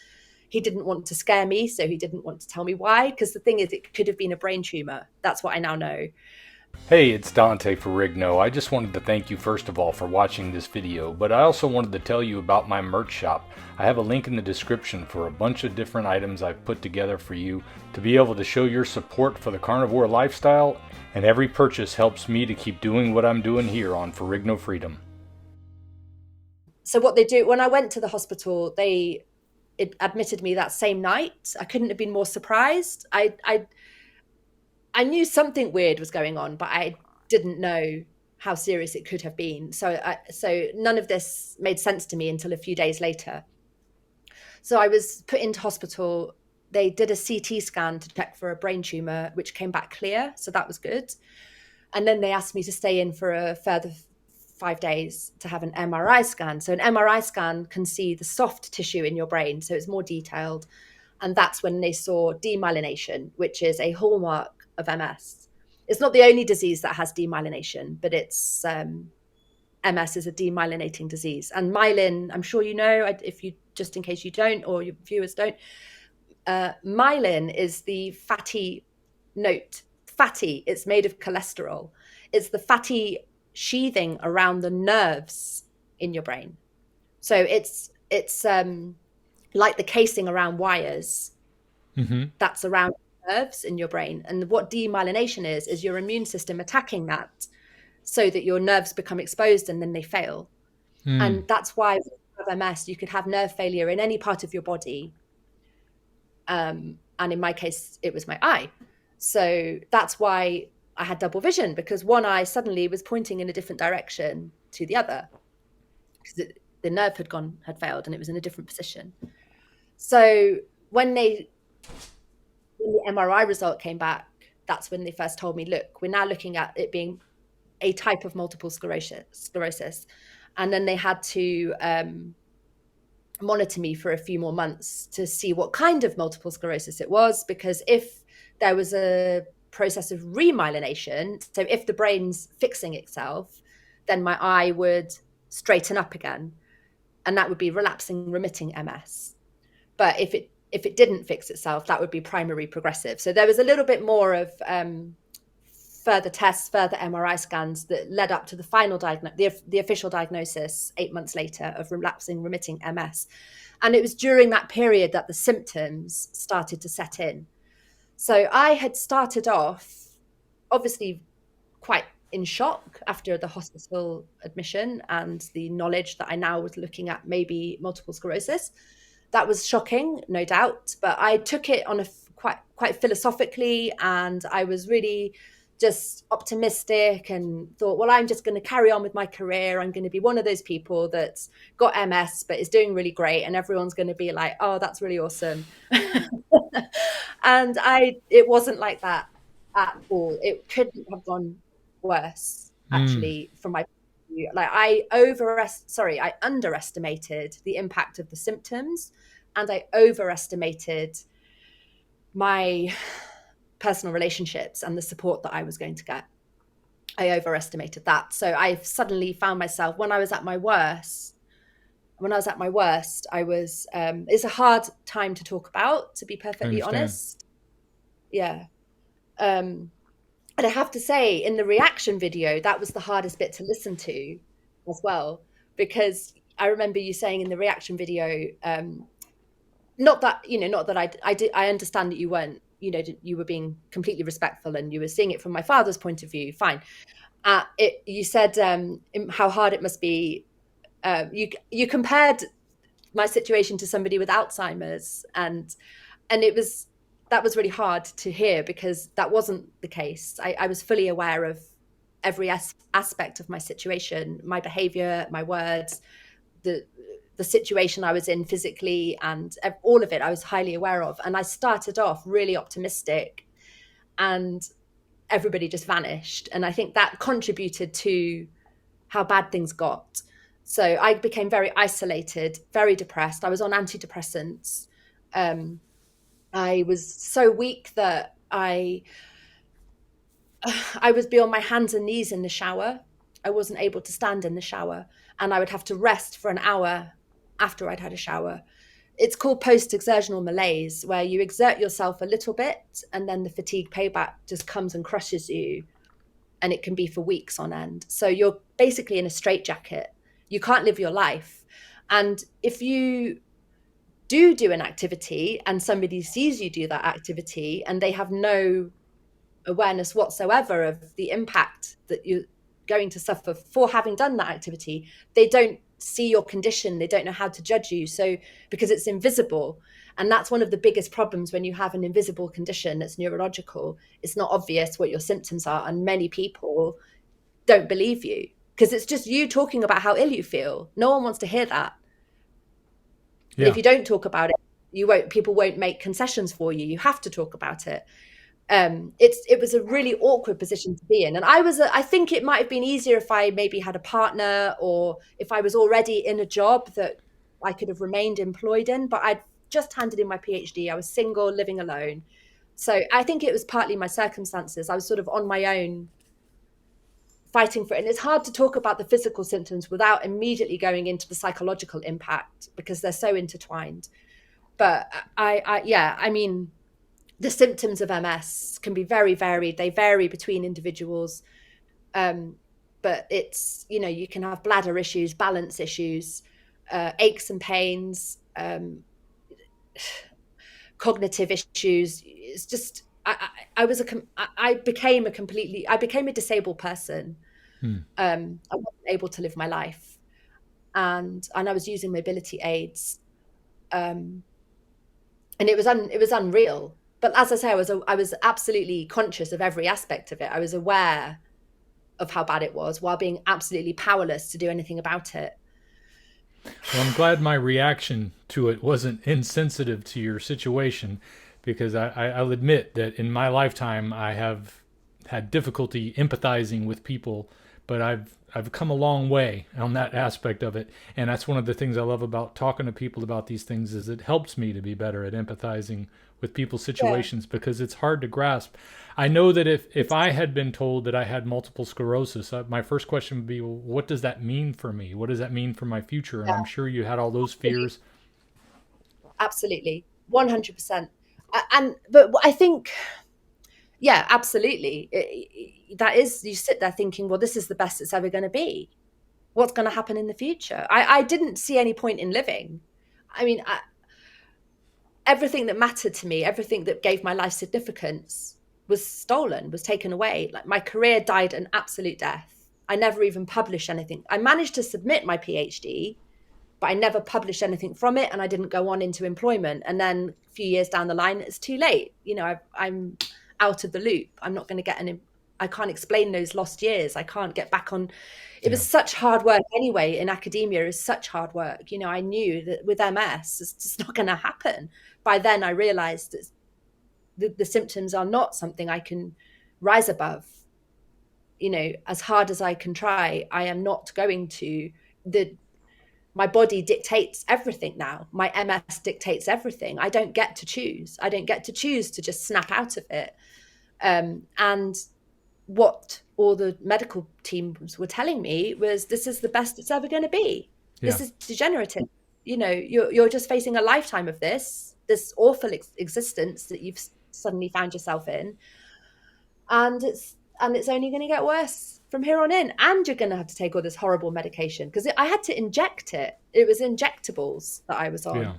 he didn't want to scare me, so he didn't want to tell me why, because the thing is, it could have been a brain tumor. That's what I now know. Hey, it's Dante Ferrigno. I just wanted to thank you first of all for watching this video, but I also wanted to tell you about my merch shop. I have a link in the description for a bunch of different items I've put together for you to be able to show your support for the carnivore lifestyle, and every purchase helps me to keep doing what I'm doing here on Ferrigno Freedom. So what they do, when I went to the hospital, it admitted me that same night. I couldn't have been more surprised. I knew something weird was going on, but I didn't know how serious it could have been. So none of this made sense to me until a few days later. So I was put into hospital. They did a CT scan to check for a brain tumor, which came back clear. So that was good. And then they asked me to stay in for a further 5 days to have an MRI scan. So an MRI scan can see the soft tissue in your brain. So it's more detailed. And that's when they saw demyelination, which is a hallmark of MS. It's not the only disease that has demyelination, but it's MS is a demyelinating disease. And myelin, I'm sure you know, if you, just in case you don't, or your viewers don't, myelin is the fatty, it's made of cholesterol. It's the fatty sheathing around the nerves in your brain. So it's like the casing around wires that's around nerves in your brain. And what demyelination is your immune system attacking that so that your nerves become exposed and then they fail. And that's why with MS, you could have nerve failure in any part of your body. And in my case, it was my eye. So that's why I had double vision, because one eye suddenly was pointing in a different direction to the other, because the nerve had failed and it was in a different position. So when the MRI result came back, that's when they first told me, look, we're now looking at it being a type of multiple sclerosis. And then they had to monitor me for a few more months to see what kind of multiple sclerosis it was, because if there was a process of remyelination, so if the brain's fixing itself, then my eye would straighten up again, and that would be relapsing remitting MS. But if it didn't fix itself, that would be primary progressive. So there was a little bit more of further tests, further MRI scans that led up to the final the official diagnosis 8 months later of relapsing remitting MS. And it was during that period that the symptoms started to set in. So I had started off obviously quite in shock after the hospital admission and the knowledge that I now was looking at maybe multiple sclerosis. That was shocking, no doubt, but I took it on a quite philosophically, and I was really just optimistic and thought, well, I'm just going to carry on with my career. I'm going to be one of those people that's got MS but is doing really great, and everyone's going to be like, oh, that's really awesome. And it wasn't like that at all. It couldn't have gone worse, actually, from my view. Like I underestimated the impact of the symptoms, and I overestimated my personal relationships and the support that I was going to get. I overestimated that. So I suddenly found myself, when I was at my worst, I was, it's a hard time to talk about, to be perfectly honest. Yeah. And I have to say, in the reaction video, that was the hardest bit to listen to as well, because I remember you saying in the reaction video, not that I understand that you weren't, you were being completely respectful and you were seeing it from my father's point of view. Fine. You said how hard it must be. You compared my situation to somebody with Alzheimer's, and it was that was really hard to hear, because that wasn't the case. I was fully aware of every aspect of my situation, my behavior, my words, the situation I was in physically, and all of it I was highly aware of. And I started off really optimistic, and everybody just vanished. And I think that contributed to how bad things got. So I became very isolated, very depressed. I was on antidepressants. I was so weak that I would be on my hands and knees in the shower. I wasn't able to stand in the shower, and I would have to rest for an hour after I'd had a shower. It's called post-exertional malaise, where you exert yourself a little bit and then the fatigue payback just comes and crushes you, and it can be for weeks on end. So you're basically in a straitjacket. You can't live your life. And if you do an activity and somebody sees you do that activity and they have no awareness whatsoever of the impact that you're going to suffer for having done that activity, they don't see your condition, they don't know how to judge you. So because it's invisible, and that's one of the biggest problems when you have an invisible condition that's neurological, it's not obvious what your symptoms are, and many people don't believe you because it's just you talking about how ill you feel. No one wants to hear that. Yeah. If you don't talk about it, people won't make concessions for you. You have to talk about it. It was a really awkward position to be in. And I think it might have been easier if I maybe had a partner, or if I was already in a job that I could have remained employed in, but I'd just handed in my PhD. I was single, living alone. So I think it was partly my circumstances. I was sort of on my own, fighting for it. And it's hard to talk about the physical symptoms without immediately going into the psychological impact, because they're so intertwined. But I mean, the symptoms of MS can be very varied. They vary between individuals. But it's, you can have bladder issues, balance issues, aches and pains, cognitive issues. It's just, I became a disabled person. I wasn't able to live my life, and I was using mobility aids. And it was unreal. But as I say, I was absolutely conscious of every aspect of it. I was aware of how bad it was, while being absolutely powerless to do anything about it. Well, I'm glad my reaction to it wasn't insensitive to your situation, because I'll admit that in my lifetime I have had difficulty empathizing with people, but I've come a long way on that aspect of it. And that's one of the things I love about talking to people about these things, is it helps me to be better at empathizing with people's situations, because it's hard to grasp. I know that if I had been told that I had multiple sclerosis, my first question would be, well, what does that mean for me? What does that mean for my future? And I'm sure you had all those fears. Absolutely. 100%. But I think, yeah, absolutely. That is, you sit there thinking, well, this is the best it's ever going to be. What's going to happen in the future? I didn't see any point in living. I mean, everything that mattered to me, everything that gave my life significance was stolen, was taken away. Like, my career died an absolute death. I never even published anything. I managed to submit my PhD, but I never published anything from it, and I didn't go on into employment. And then a few years down the line, it's too late. I'm out of the loop. I'm not going to get I can't explain those lost years. I can't get back on. It was such hard work anyway. In academia, is such hard work. I knew that with MS, it's just not going to happen. By then, I realized that the symptoms are not something I can rise above. As hard as I can try, I am not going to. My body dictates everything now. My MS dictates everything. I don't get to choose. I don't get to choose to just snap out of it. And what all the medical teams were telling me was, this is the best it's ever going to be. Yeah. This is degenerative. You're just facing a lifetime of this awful existence that you've suddenly found yourself in. And it's only going to get worse from here on in. And you're going to have to take all this horrible medication, because I had to inject it. It was injectables that I was on. Yeah.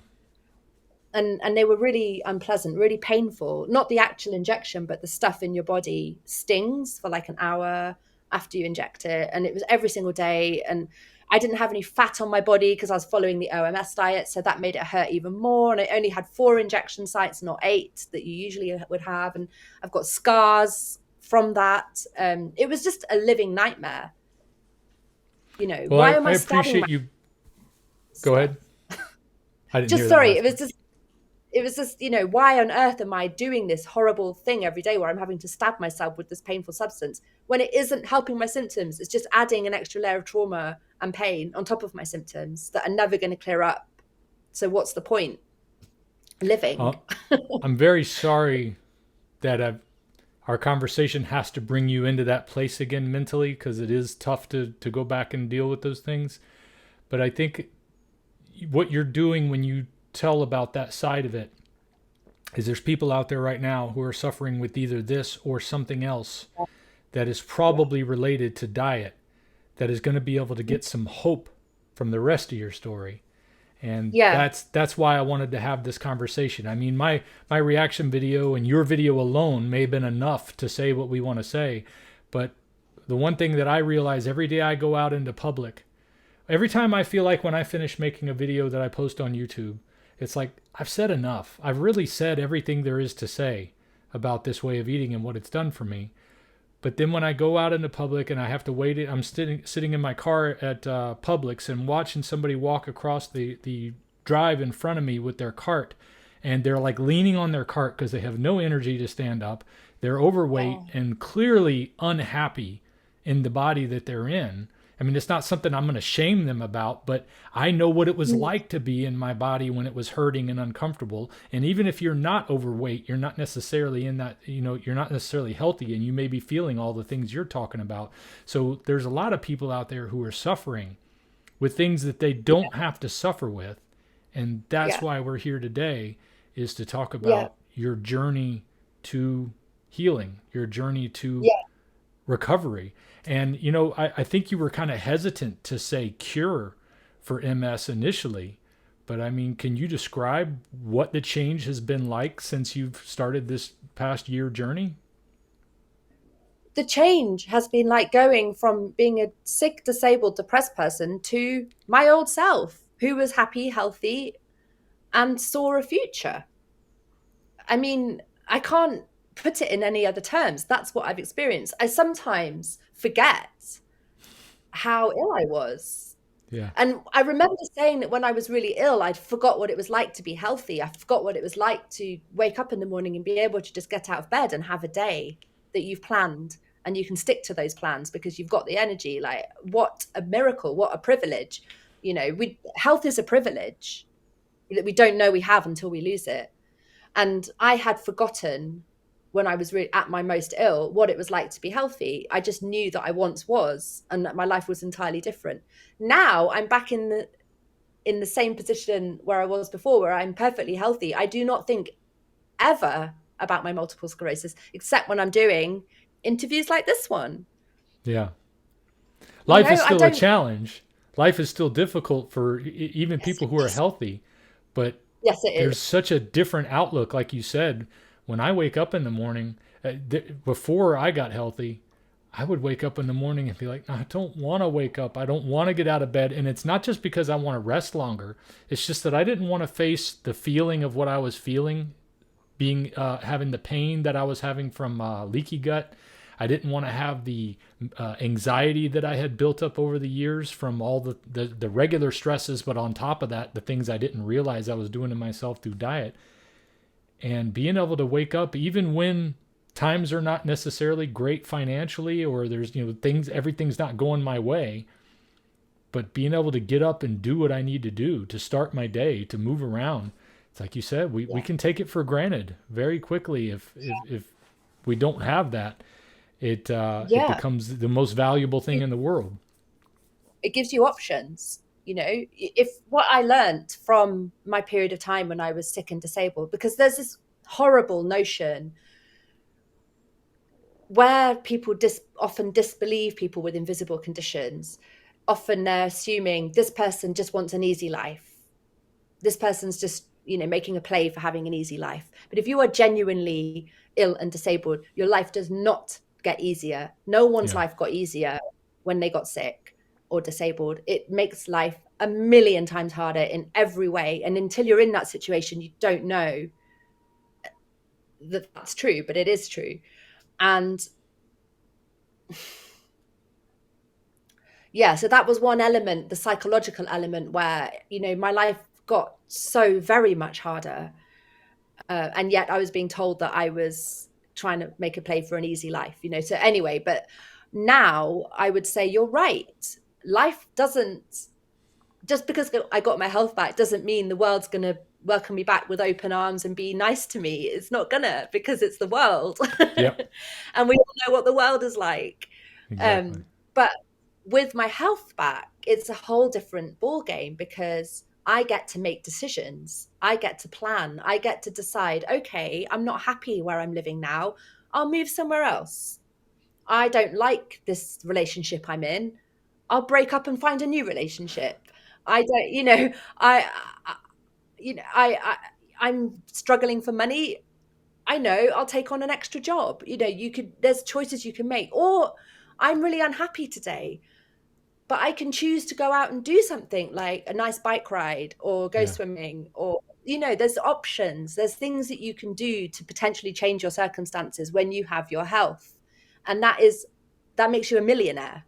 And they were really unpleasant, really painful. Not the actual injection, but the stuff in your body stings for like an hour after you inject it. And it was every single day. And I didn't have any fat on my body because I was following the OMS diet, so that made it hurt even more. And I only had 4 injection sites, not 8 that you usually would have. And I've got scars from that. It was just a living nightmare. You know, Well, why am I I stabbing appreciate you. Go ahead. I didn't just hear that sorry, last part. it was just, you know, why on earth am I doing this horrible thing every day where I'm having to stab myself with this painful substance when it isn't helping my symptoms? It's just adding an extra layer of trauma and pain on top of my symptoms that are never going to clear up. So what's the point living? I'm very sorry that our conversation has to bring you into that place again mentally, because it is tough to go back and deal with those things. But I think what you're doing when you tell about that side of it is there's people out there right now who are suffering with either this or something else that is probably related to diet, that is going to be able to get some hope from the rest of your story. And that's why I wanted to have this conversation. I mean, my reaction video and your video alone may have been enough to say what we want to say. But the one thing that I realize every day I go out into public, every time I feel like when I finish making a video that I post on YouTube, it's like, I've said enough. I've really said everything there is to say about this way of eating and what it's done for me. But then when I go out into public and I have to wait, I'm sitting in my car at Publix and watching somebody walk across the drive in front of me with their cart. And they're like leaning on their cart because they have no energy to stand up. They're overweight and clearly unhappy in the body that they're in. I mean, it's not something I'm going to shame them about, but I know what it was like to be in my body when it was hurting and uncomfortable. And even if you're not overweight, you're not necessarily in that, you know, you're not necessarily healthy, and you may be feeling all the things you're talking about. So there's a lot of people out there who are suffering with things that they don't have to suffer with. And that's why we're here today, is to talk about your journey to healing, your journey to recovery. And, you know, I think you were kind of hesitant to say cure for MS initially, but I mean, can you describe what the change has been like since you've started this past year journey? The change has been like going from being a sick, disabled, depressed person to my old self, who was happy, healthy, and saw a future. I mean, I can't put it in any other terms. That's what I've experienced. I sometimes forget how ill I was. Yeah. And I remember saying that when I was really ill, I forgot what it was like to be healthy. I forgot what it was like to wake up in the morning and be able to just get out of bed and have a day that you've planned, and you can stick to those plans because you've got the energy. Like, what a miracle, what a privilege. You know, health is a privilege that we don't know we have until we lose it. And I had forgotten, when I was at my most ill, what it was like to be healthy. I just knew that I once was, and that my life was entirely different. Now I'm back in the same position where I was before, where I'm perfectly healthy. I do not think ever about my multiple sclerosis, except when I'm doing interviews like this one. Yeah. Life is still a challenge. Life is still difficult for even people who are healthy, but yes, it there's is. such a different outlook. Like you said, when I wake up in the morning, before I got healthy, I would wake up in the morning and be like, I don't want to wake up. I don't want to get out of bed. And it's not just because I want to rest longer. It's just that I didn't want to face the feeling of what I was feeling, being having the pain that I was having from leaky gut. I didn't want to have the anxiety that I had built up over the years from all the regular stresses, but on top of that, the things I didn't realize I was doing to myself through diet. And being able to wake up even when times are not necessarily great financially, or there's, you know, everything's not going my way, but being able to get up and do what I need to do to start my day, to move around. It's like you said, we can take it for granted very quickly. If we don't have that, it becomes the most valuable thing in the world. It gives you options. You know, if what I learned from my period of time when I was sick and disabled, because there's this horrible notion where people often disbelieve people with invisible conditions. Often they're assuming this person just wants an easy life. This person's just, you know, making a play for having an easy life. But if you are genuinely ill and disabled, your life does not get easier. No one's life got easier when they got sick. or disabled, it makes life a million times harder in every way. And until you're in that situation, you don't know that that's true, but it is true. And yeah, so that was one element, the psychological element, where, you know, my life got so very much harder. And yet I was being told that I was trying to make a play for an easy life, you know. So anyway, but now I would say you're right. Life doesn't, just because I got my health back doesn't mean the world's going to welcome me back with open arms and be nice to me. It's not gonna, because it's the world. Yep. And we all know what the world is like. Exactly. But with my health back, it's a whole different ball game, because I get to make decisions. I get to plan. I get to decide, okay, I'm not happy where I'm living now. I'll move somewhere else. I don't like this relationship I'm in. I'll break up and find a new relationship. I don't, you know, I'm struggling for money. I know, I'll take on an extra job. You know, there's choices you can make. Or I'm really unhappy today, but I can choose to go out and do something like a nice bike ride or go Yeah. swimming, or, you know, there's options. There's things that you can do to potentially change your circumstances when you have your health. And that makes you a millionaire.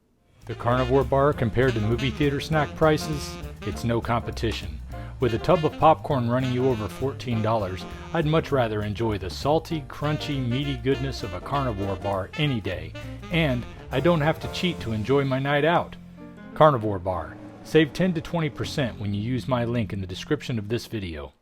The carnivore bar, compared to movie theater snack prices, it's no competition. With a tub of popcorn running you over $14, I'd much rather enjoy the salty, crunchy, meaty goodness of a carnivore bar any day. And I don't have to cheat to enjoy my night out. Carnivore bar. Save 10 to 20% when you use my link in the description of this video.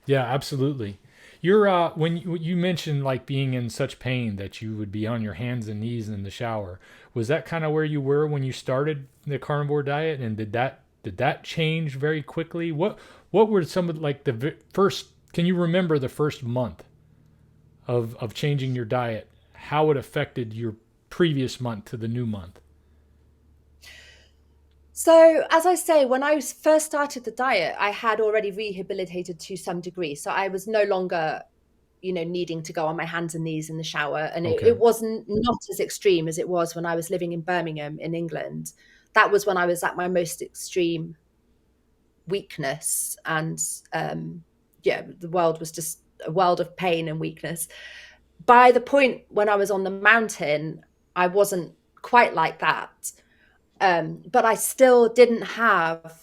Yeah, absolutely. You're when you mentioned like being in such pain that you would be on your hands and knees in the shower. Was that kind of where you were when you started the carnivore diet, and did that change very quickly? What were some of like the first? Can you remember the first month of changing your diet? How it affected your previous month to the new month? So, as I say, when I first started the diet, I had already rehabilitated to some degree. So I was no longer, you know, needing to go on my hands and knees in the shower. And Okay. it wasn't not as extreme as it was when I was living in Birmingham in England. That was when I was at my most extreme weakness. And the world was just a world of pain and weakness. By the point when I was on the mountain, I wasn't quite like that. But I still didn't have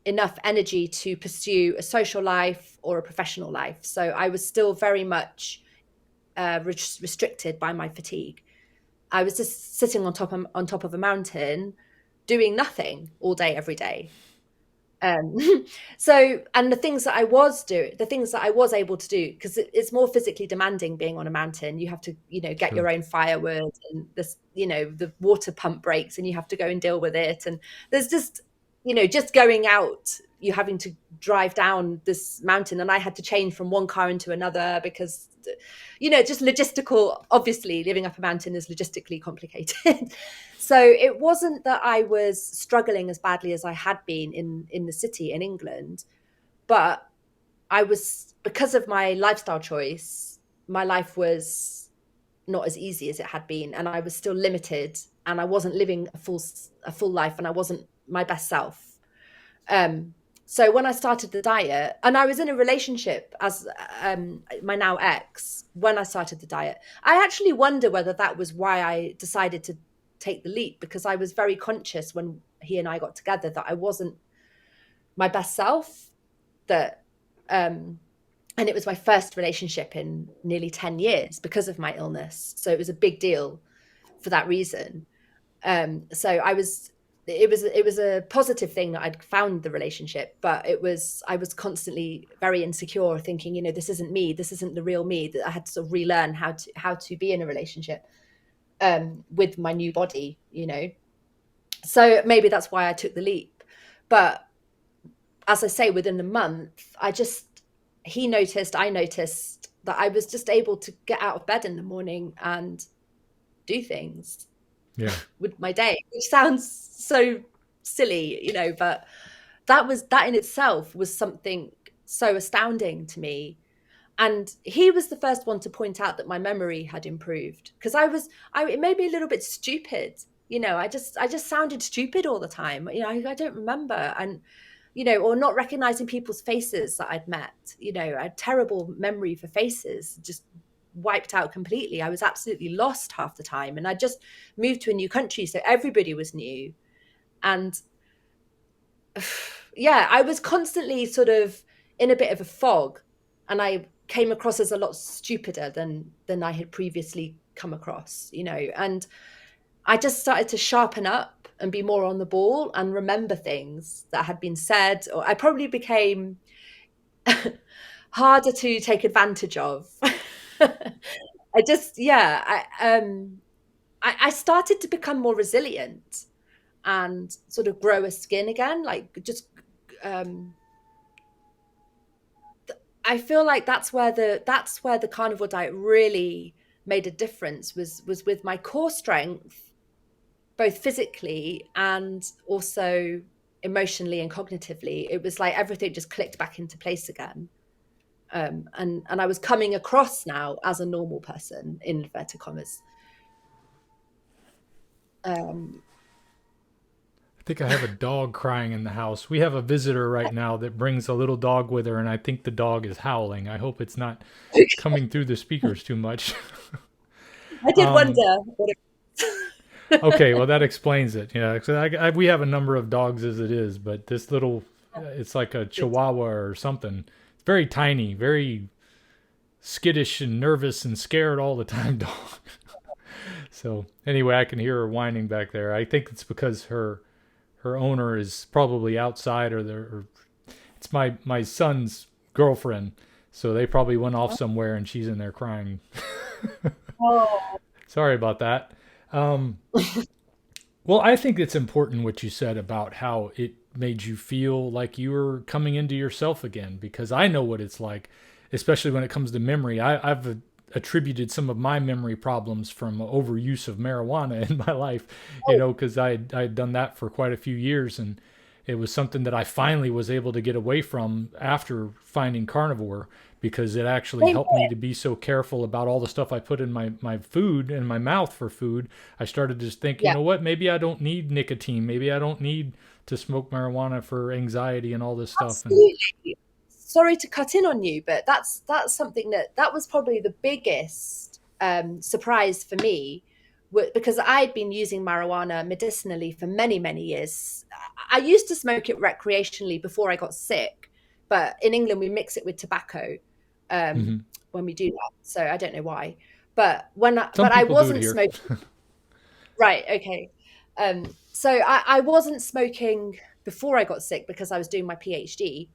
enough energy to pursue a social life or a professional life. So I was still very much restricted by my fatigue. I was just sitting on top of a mountain, doing nothing all day, every day. So, and the things that I was able to do, because it's more physically demanding being on a mountain. You have to, you know, get your own firewood, and this, you know, the water pump breaks and you have to go and deal with it. And there's just, you know, just going out, you having to drive down this mountain, and I had to change from one car into another because, you know, just logistical, obviously living up a mountain is logistically complicated. So it wasn't that I was struggling as badly as I had been in the city in England, but I was, because of my lifestyle choice, my life was not as easy as it had been, and I was still limited, and I wasn't living a full life, and I wasn't my best self. So when I started the diet, and I was in a relationship as my now ex when I started the diet, I actually wonder whether that was why I decided to take the leap, because I was very conscious when he and I got together that I wasn't my best self, that and it was my first relationship in nearly 10 years because of my illness. So it was a big deal for that reason. So it was a positive thing that I'd found the relationship, but I was constantly very insecure, thinking, you know, this isn't me, this isn't the real me, that I had to sort of relearn how to be in a relationship with my new body, you know. So maybe that's why I took the leap. But as I say, within a month, I noticed that I was just able to get out of bed in the morning and do things with my day, which sounds so silly, you know, but that in itself was something so astounding to me. And he was the first one to point out that my memory had improved, because it made me a little bit stupid I just sounded stupid all the time. I don't remember. And, or not recognizing people's faces that I'd met. I had terrible memory for faces, just wiped out completely. I was absolutely lost half the time. And I just moved to a new country, so everybody was new. And yeah, I was constantly sort of in a bit of a fog, and I came across as a lot stupider than I had previously come across, and I just started to sharpen up and be more on the ball and remember things that had been said, or I probably became harder to take advantage of. I just, yeah, I started to become more resilient and sort of grow a skin again, like just, I feel like that's where the carnivore diet really made a difference, was with my core strength, both physically and also emotionally and cognitively. It was like everything just clicked back into place again. And I was coming across now as a normal person, in inverted commas. I think I have a dog crying in the house. We have a visitor right now that brings a little dog with her, and I think the dog is howling. I hope it's not coming through the speakers too much. I did wonder what Okay, well, that explains it. Yeah, so we have a number of dogs as it is, but this little, it's like a Chihuahua or something. It's very tiny, very skittish and nervous and scared all the time dog. So anyway, I can hear her whining back there. I think it's because her owner is probably outside, or it's my son's girlfriend. So they probably went off somewhere and she's in there crying. Oh. Sorry about that. Well, I think it's important what you said about how it made you feel like you were coming into yourself again, because I know what it's like, especially when it comes to memory. I've attributed some of my memory problems from overuse of marijuana in my life, because I'd done that for quite a few years, and it was something that I finally was able to get away from after finding Carnivore, because it actually helped me to be so careful about all the stuff I put in my food, in my mouth for food. I started to think, you know what, maybe I don't need nicotine. Maybe I don't need to smoke marijuana for anxiety and all this stuff. Absolutely. Sorry to cut in on you, but that's something that was probably the biggest surprise for me, because I'd been using marijuana medicinally for many, many years. I used to smoke it recreationally before I got sick, but in England we mix it with tobacco when we do that. So I don't know why, but I wasn't smoking. Right. Okay. So I wasn't smoking before I got sick because I was doing my PhD.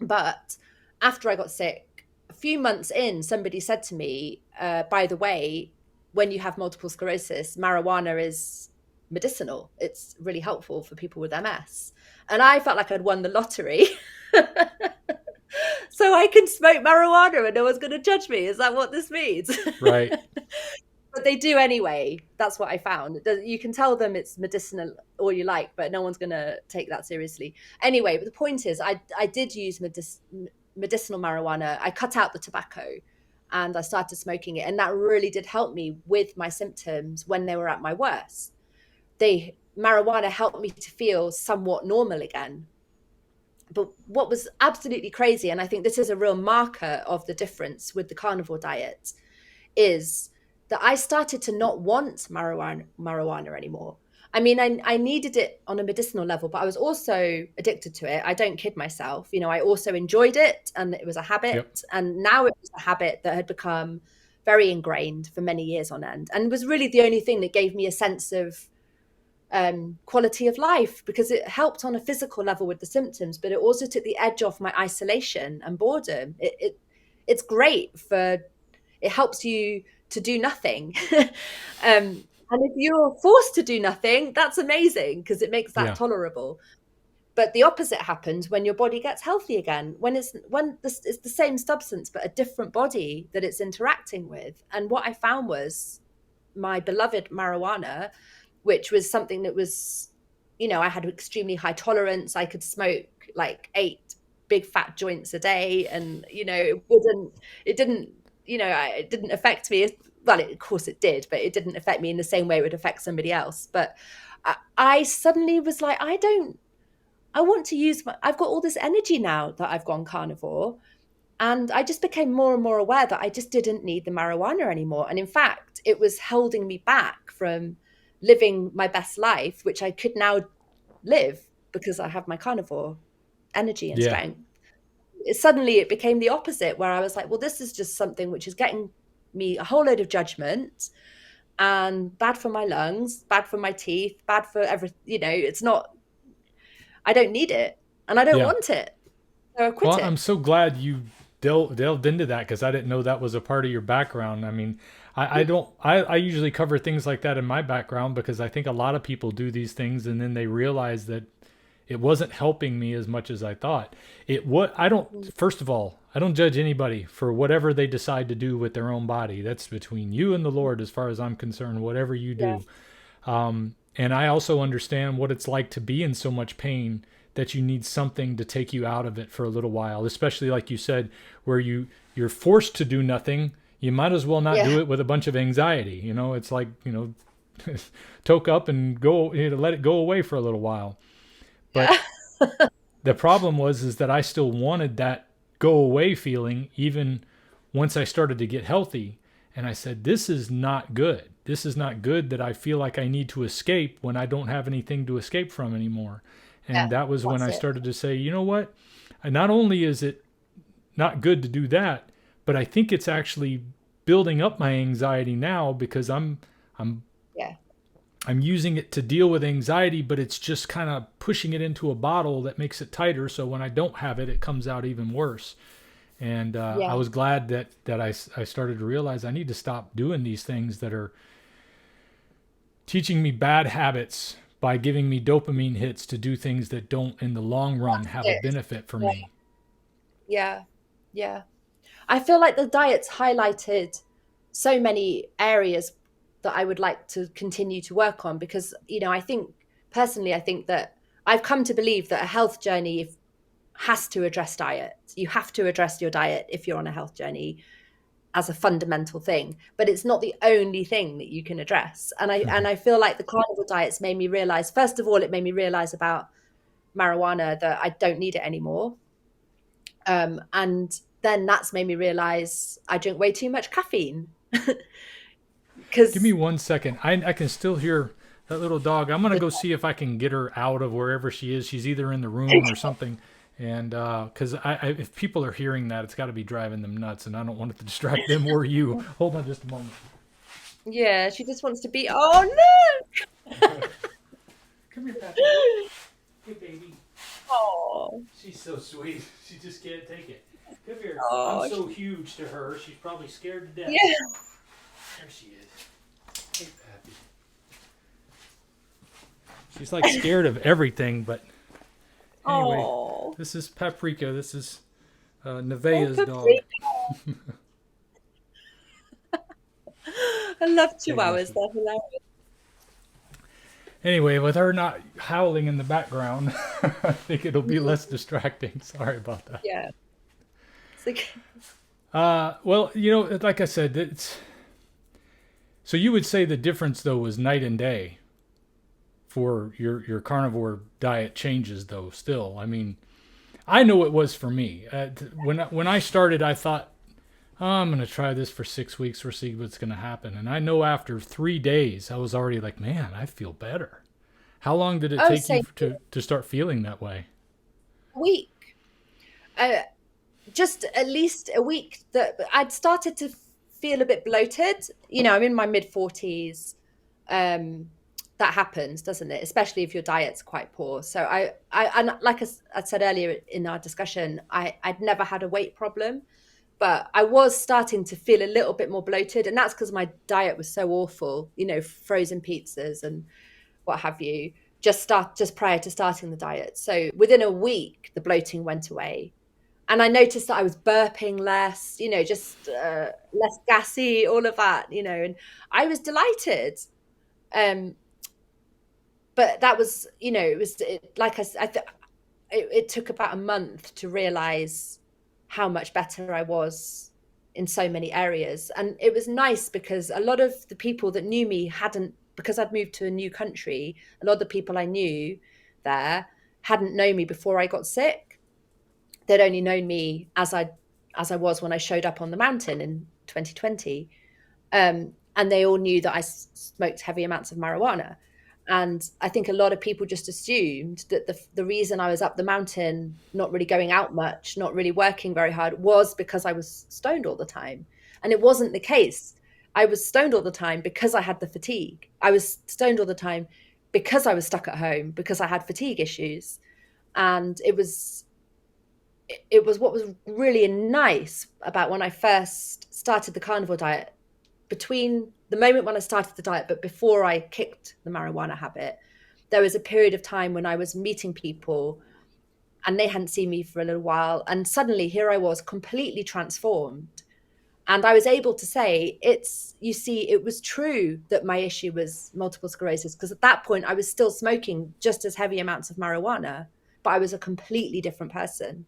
But after I got sick, a few months in, somebody said to me, by the way, when you have multiple sclerosis, marijuana is medicinal. It's really helpful for people with MS. And I felt like I'd won the lottery. So I can smoke marijuana and no one's going to judge me. Is that what this means? Right. But they do anyway. That's what I found. You can tell them it's medicinal all you like, but no one's going to take that seriously. Anyway, but the point is, I did use medicinal marijuana. I cut out the tobacco and I started smoking it. And that really did help me with my symptoms when they were at my worst. Marijuana helped me to feel somewhat normal again. But what was absolutely crazy, and I think this is a real marker of the difference with the carnivore diet, is that I started to not want marijuana anymore. I mean, I needed it on a medicinal level, but I was also addicted to it. I don't kid myself. I also enjoyed it, and it was a habit. Yep. And now it was a habit that had become very ingrained for many years on end, and was really the only thing that gave me a sense of quality of life, because it helped on a physical level with the symptoms, but it also took the edge off my isolation and boredom. It's great it helps you to do nothing. And if you're forced to do nothing, that's amazing, because it makes that tolerable. But the opposite happens when your body gets healthy again, when it's the same substance, but a different body that it's interacting with. And what I found was my beloved marijuana, which was something that was, I had extremely high tolerance. I could smoke like 8 big fat joints a day, and it didn't affect me well, of course it did, but it didn't affect me in the same way it would affect somebody else. But I suddenly was like, I want to use I've got all this energy now that I've gone carnivore. And I just became more and more aware that I just didn't need the marijuana anymore. And in fact, it was holding me back from living my best life, which I could now live because I have my carnivore energy and Yeah. strength. Suddenly it became the opposite, where I was like, well, this is just something which is getting me a whole load of judgment and bad for my lungs, bad for my teeth, bad for everything. It's not, I don't need it and I don't Yeah. want it. So I quit Well, it. I'm so glad you delved into that because I didn't know that was a part of your background. I mean, I don't, I usually cover things like that in my background because I think a lot of people do these things and then they realize that it wasn't helping me as much as I thought. I don't, first of all, I don't judge anybody for whatever they decide to do with their own body. That's between you and the Lord, as far as I'm concerned, whatever you Yeah. do. And I also understand what it's like to be in so much pain that you need something to take you out of it for a little while, especially like you said, where you're forced to do nothing. You might as well not Yeah. do it with a bunch of anxiety. It's like, toke up and go, let it go away for a little while. But the problem is that I still wanted that go away feeling even once I started to get healthy. And I said, this is not good. This is not good that I feel like I need to escape when I don't have anything to escape from anymore. Yeah. And that was when That's I it. started to say, you know what? Not only is it not good to do that, but I think it's actually building up my anxiety now because I'm Yeah. I'm using it to deal with anxiety, but it's just kind of pushing it into a bottle that makes it tighter. So when I don't have it, it comes out even worse. And I Yeah. was glad that I started to realize I need to stop doing these things that are teaching me bad habits by giving me dopamine hits to do things that don't in the long run have a It. benefit for Yeah. me. Yeah. Yeah. I feel like the diet's highlighted so many areas that I would like to continue to work on because, I think personally, I think that I've come to believe that a health journey has to address diet. You have to address your diet if you're on a health journey as a fundamental thing, but it's not the only thing that you can address. And I feel like the carnivore diets made me realize, first of all, it made me realize about marijuana that I don't need it anymore. And then that's made me realize I drink way too much caffeine. Give me Because 1 second. I can still hear that little dog. I'm going to go see if I can get her out of wherever she is. She's either in the room or something. And because if people are hearing that, it's got to be driving them nuts. And I don't want it to distract them or you. Hold on just a moment. yeah, she just wants to be. Oh Come here, Patrick. Hey, baby. no! Oh, She's so sweet. She just can't take it. Come here. oh, I'm so huge to her. She's probably scared to death. yeah. There she is. Hey, Pappy. She's like scared of everything, but anyway, Oh, this is Paprika. This is Nevaeh's dog. paprika. I love Hey, chihuahuas. Lucy. They're hilarious. Anyway, with her not howling in the background, I think it'll be less distracting. Sorry about that. Yeah. It's like, Well, like I said, it's so you would say the difference though was night and day for your carnivore diet changes though. Still, I mean, I know it was for me. When I started, I thought, oh, I'm gonna try this for 6 weeks. We'll see what's gonna happen. And I know after 3 days, I was already like, man, I feel better. How long did it oh, take you same to start feeling that way? week. Uh, just at least a week that I'd started to feel a bit bloated. I'm in my mid 40s. That happens, doesn't it? Especially if your diet's quite poor. So and like I said earlier in our discussion, I'd never had a weight problem, but I was starting to feel a little bit more bloated, and that's because my diet was so awful. Frozen pizzas and what have you. Just prior to starting the diet. So within a week, the bloating went away. And I noticed that I was burping less, just less gassy, all of that, and I was delighted. But that was, like it took about a month to realize how much better I was in so many areas. And it was nice because a lot of the people that knew me hadn't, because I'd moved to a new country, a lot of the people I knew there hadn't known me before I got sick. They'd only known me as I was when I showed up on the mountain in 2020. And they all knew that I smoked heavy amounts of marijuana. And I think a lot of people just assumed that the reason I was up the mountain, not really going out much, not really working very hard, was because I was stoned all the time. And it wasn't the case. I was stoned all the time because I had the fatigue. I was stoned all the time because I was stuck at home, because I had fatigue issues. And it was what was really nice about when I first started the carnivore diet, between the moment when I started the diet, but before I kicked the marijuana habit, there was a period of time when I was meeting people and they hadn't seen me for a little while. And suddenly here I was, completely transformed. And I was able to say, it was true that my issue was multiple sclerosis, because at that point I was still smoking just as heavy amounts of marijuana, but I was a completely different person.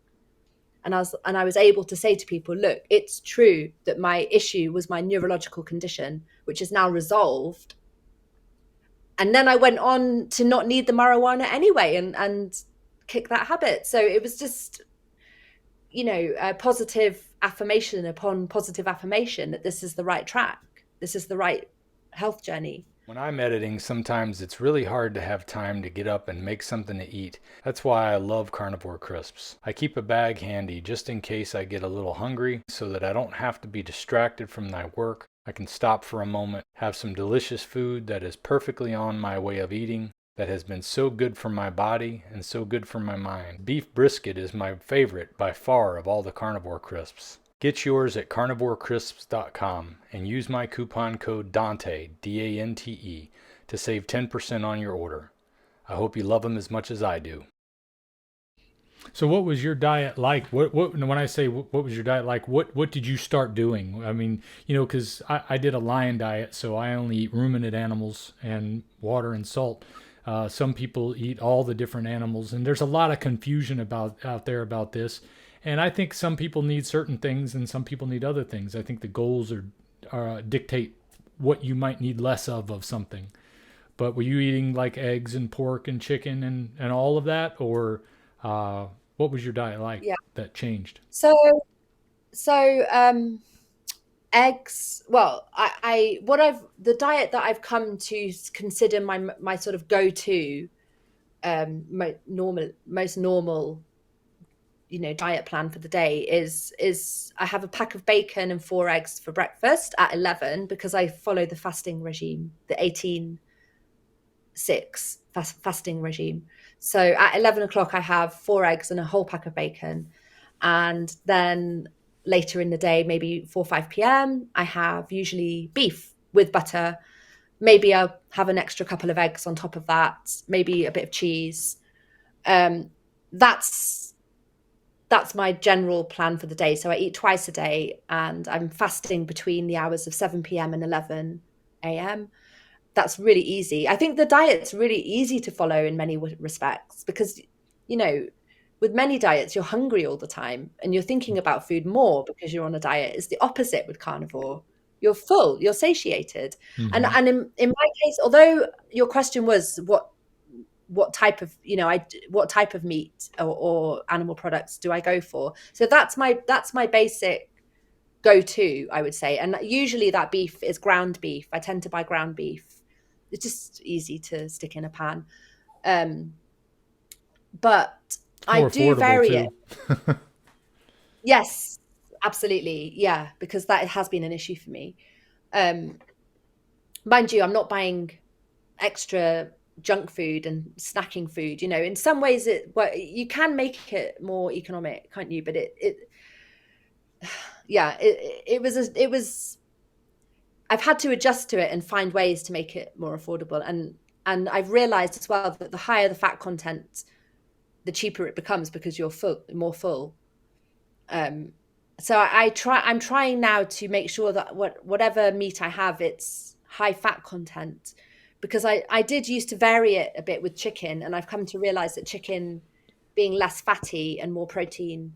And I was able to say to people, look, it's true that my issue was my neurological condition, which is now resolved. And then I went on to not need the marijuana anyway and kick that habit. So it was just, a positive affirmation upon positive affirmation that this is the right track. This is the right health journey. When I'm editing, sometimes it's really hard to have time to get up and make something to eat. That's why I love carnivore crisps. I keep a bag handy just in case I get a little hungry, so that I don't have to be distracted from my work. I can stop for a moment, have some delicious food that is perfectly on my way of eating, that has been so good for my body and so good for my mind. Beef brisket is my favorite by far of all the carnivore crisps. Get yours at carnivorecrisps.com and use my coupon code Dante, D-A-N-T-E, to save 10% on your order. I hope you love them as much as I do. So what was your diet like? What when I say what was your diet like, what did you start doing? I mean, because I did a lion diet, so I only eat ruminant animals and water and salt. Some people eat all the different animals, and there's a lot of confusion out there about this. And I think some people need certain things and some people need other things. I think the goals are dictate what you might need less of something. But were you eating like eggs and pork and chicken and all of that? Or what was your diet like that changed? So eggs, well, the diet that I've come to consider my sort of go-to most normal diet plan for the day is I have a pack of bacon and 4 eggs for breakfast at 11, because I follow the fasting regime, the 18-6 fasting regime. So at 11 o'clock I have 4 eggs and a whole pack of bacon, and then later in the day, maybe 4 or 5 p.m, I have usually beef with butter. Maybe I'll have an extra couple of eggs on top of that, maybe a bit of cheese. That's my general plan for the day. So I eat twice a day, and I'm fasting between the hours of 7 p.m. and 11 a.m. That's really easy. I think the diet's really easy to follow in many respects, because, with many diets, you're hungry all the time and you're thinking about food more because you're on a diet. It's the opposite with carnivore. You're full, you're satiated. Mm-hmm. And in my case, although your question was what type of meat or animal products do I go for? So that's my basic go-to, I would say. And usually that beef is ground beef. I tend to buy ground beef. It's just easy to stick in a pan. But I do vary it. Yes, absolutely. Yeah, because that has been an issue for me. Mind you, I'm not buying extra junk food and snacking food. In some ways you can make it more economic, can't you? But it was I've had to adjust to it and find ways to make it more affordable. And I've realized as well that the higher the fat content, the cheaper it becomes, because you're more full. So I'm trying now to make sure that whatever meat I have, it's high fat content, because I did used to vary it a bit with chicken, and I've come to realize that chicken being less fatty and more protein,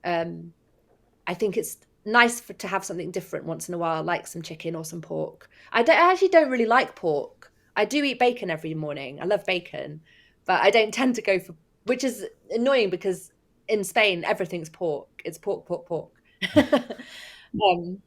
I think nice to have something different once in a while, like some chicken or some pork. I actually don't really like pork. I do eat bacon every morning. I love bacon, but I don't tend to go for, which is annoying because in Spain everything's pork. It's pork, pork, pork. um,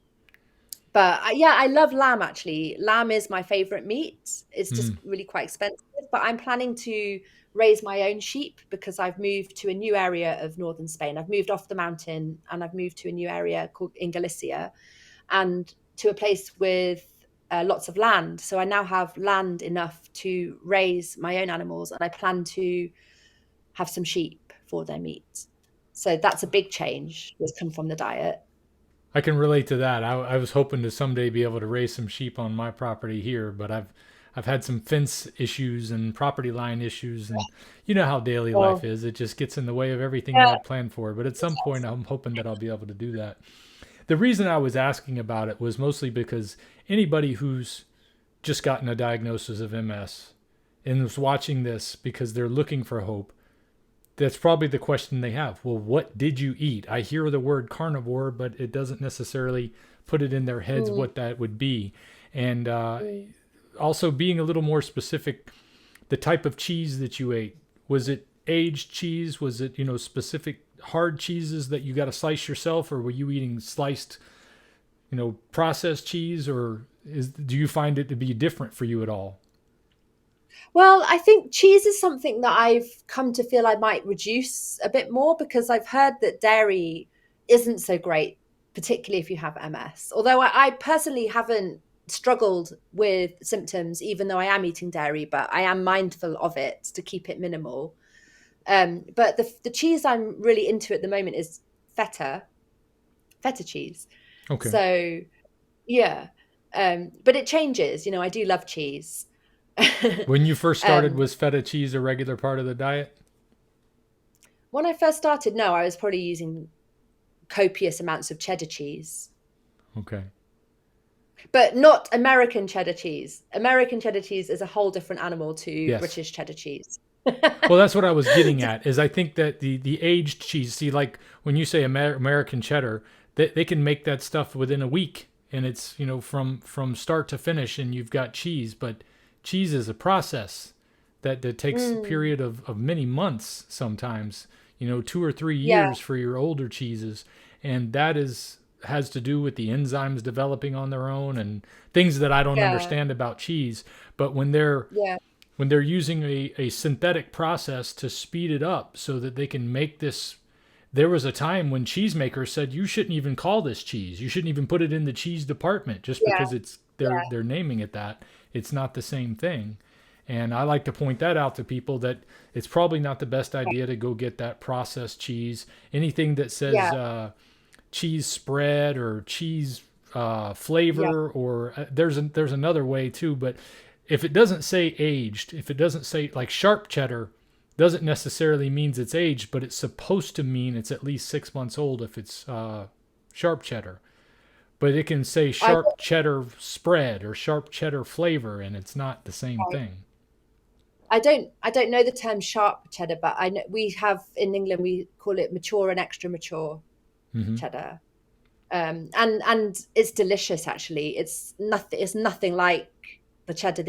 but yeah, I love lamb actually. Lamb is my favorite meat. It's just Mm. really quite expensive, but I'm planning to raise my own sheep because I've moved to a new area of northern Spain. I've moved off the mountain and I've moved to a new area called in Galicia and to a place with lots of land. So I now have land enough to raise my own animals and I plan to have some sheep for their meat. So that's a big change that's come from the diet. I can relate to that. I was hoping to someday be able to raise some sheep on my property here, but I've had some fence issues and property line issues, and you know how daily life Oh, is. It just gets in the way of everything you yeah. had planned for. But at some point, I'm hoping that I'll be able to do that. The reason I was asking about it was mostly because anybody who's just gotten a diagnosis of MS and was watching this because they're looking for hope, that's probably the question they have. Well, what did you eat? I hear the word carnivore, but it doesn't necessarily put it in their heads Mm, what that would be. And mm. also being a little more specific, the type of cheese that you ate. Was it aged cheese? Was it, specific hard cheeses that you got to slice yourself, or were you eating sliced, processed cheese, or do you find it to be different for you at all? Well, I think cheese is something that I've come to feel I might reduce a bit more because I've heard that dairy isn't so great, particularly if you have MS. Although I personally haven't struggled with symptoms, even though I am eating dairy, but I am mindful of it to keep it minimal. But the cheese I'm really into at the moment is feta, feta cheese. Okay. So yeah, but it changes. I do love cheese. When you first started, um, was feta cheese a regular part of the diet? when I first started, no, I was probably using copious amounts of cheddar cheese, Okay. but not American cheddar cheese. American cheddar cheese is a whole different animal to Yes. British cheddar cheese. Well, that's what I was getting at. Is I think that the aged cheese. See, like when you say American cheddar, they can make that stuff within a week, and it's from start to finish, and you've got cheese. But cheese is a process that takes a Mm, period of many months, sometimes 2 or 3 years yeah, for your older cheeses, and that is has to do with the enzymes developing on their own and things that I don't yeah, understand about cheese. But when they're using a synthetic process to speed it up so that they can make this. There was a time when cheesemakers said you shouldn't even call this cheese. You shouldn't even put it in the cheese department just yeah, because it's they're yeah. they're naming it that. It's not the same thing. And I like to point that out to people that it's probably not the best idea to go get that processed cheese. Anything that says Yeah, cheese spread or cheese yeah, flavor, or there's another way too, but if it doesn't say aged, if it doesn't say like sharp cheddar, doesn't necessarily means it's aged, but it's supposed to mean it's at least 6 months old if it's sharp cheddar. But it can say I sharp cheddar spread or sharp cheddar flavor, and it's not the same don't, thing. I don't know the term sharp cheddar, but I know we have in England we call it mature and extra mature Hmm. cheddar. And it's delicious actually. It's nothing like the cheddar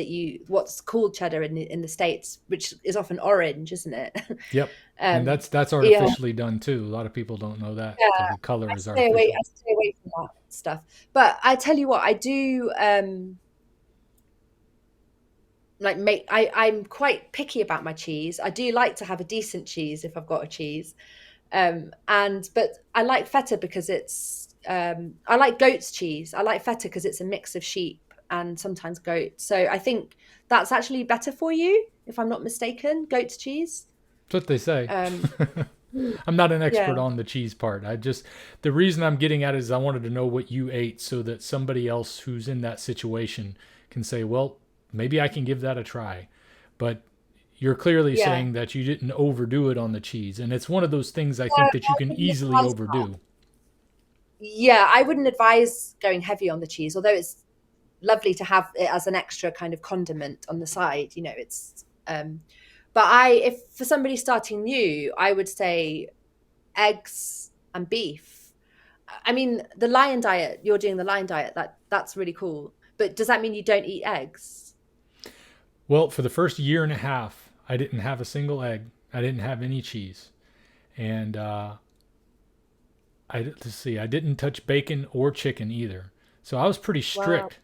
what's called cheddar in the States, which is often orange, isn't it? Yep. And um that's yeah, artificially done too. A lot of people don't know that. yeah. The color I is stay away artificial. I stay away from that stuff. But I tell you what, I do like I'm quite picky about my cheese. I do like to have a decent cheese if I've got a cheese. And but I like feta because I like goat's cheese. I like feta because it's a mix of sheep and sometimes goat. So I think that's actually better for you, if I'm not mistaken, goat's cheese. That's what they say. Um, I'm not an expert yeah, on the cheese part. The reason I'm getting at it is I wanted to know what you ate so that somebody else who's in that situation can say, well, maybe I can give that a try. But you're clearly yeah. saying that you didn't overdo it on the cheese. And it's one of those things I No, think that you I can wouldn't easily advise that. overdo. Yeah, I wouldn't advise going heavy on the cheese, although it's lovely to have it as an extra kind of condiment on the side. It's but if for somebody starting new, I would say eggs and beef. I mean, the lion diet, you're doing the lion diet, that's really cool. But does that mean you don't eat eggs? Well, for the first year and a half, I didn't have a single egg. I didn't have any cheese. And let's see, I didn't touch bacon or chicken either. So I was pretty Wow. strict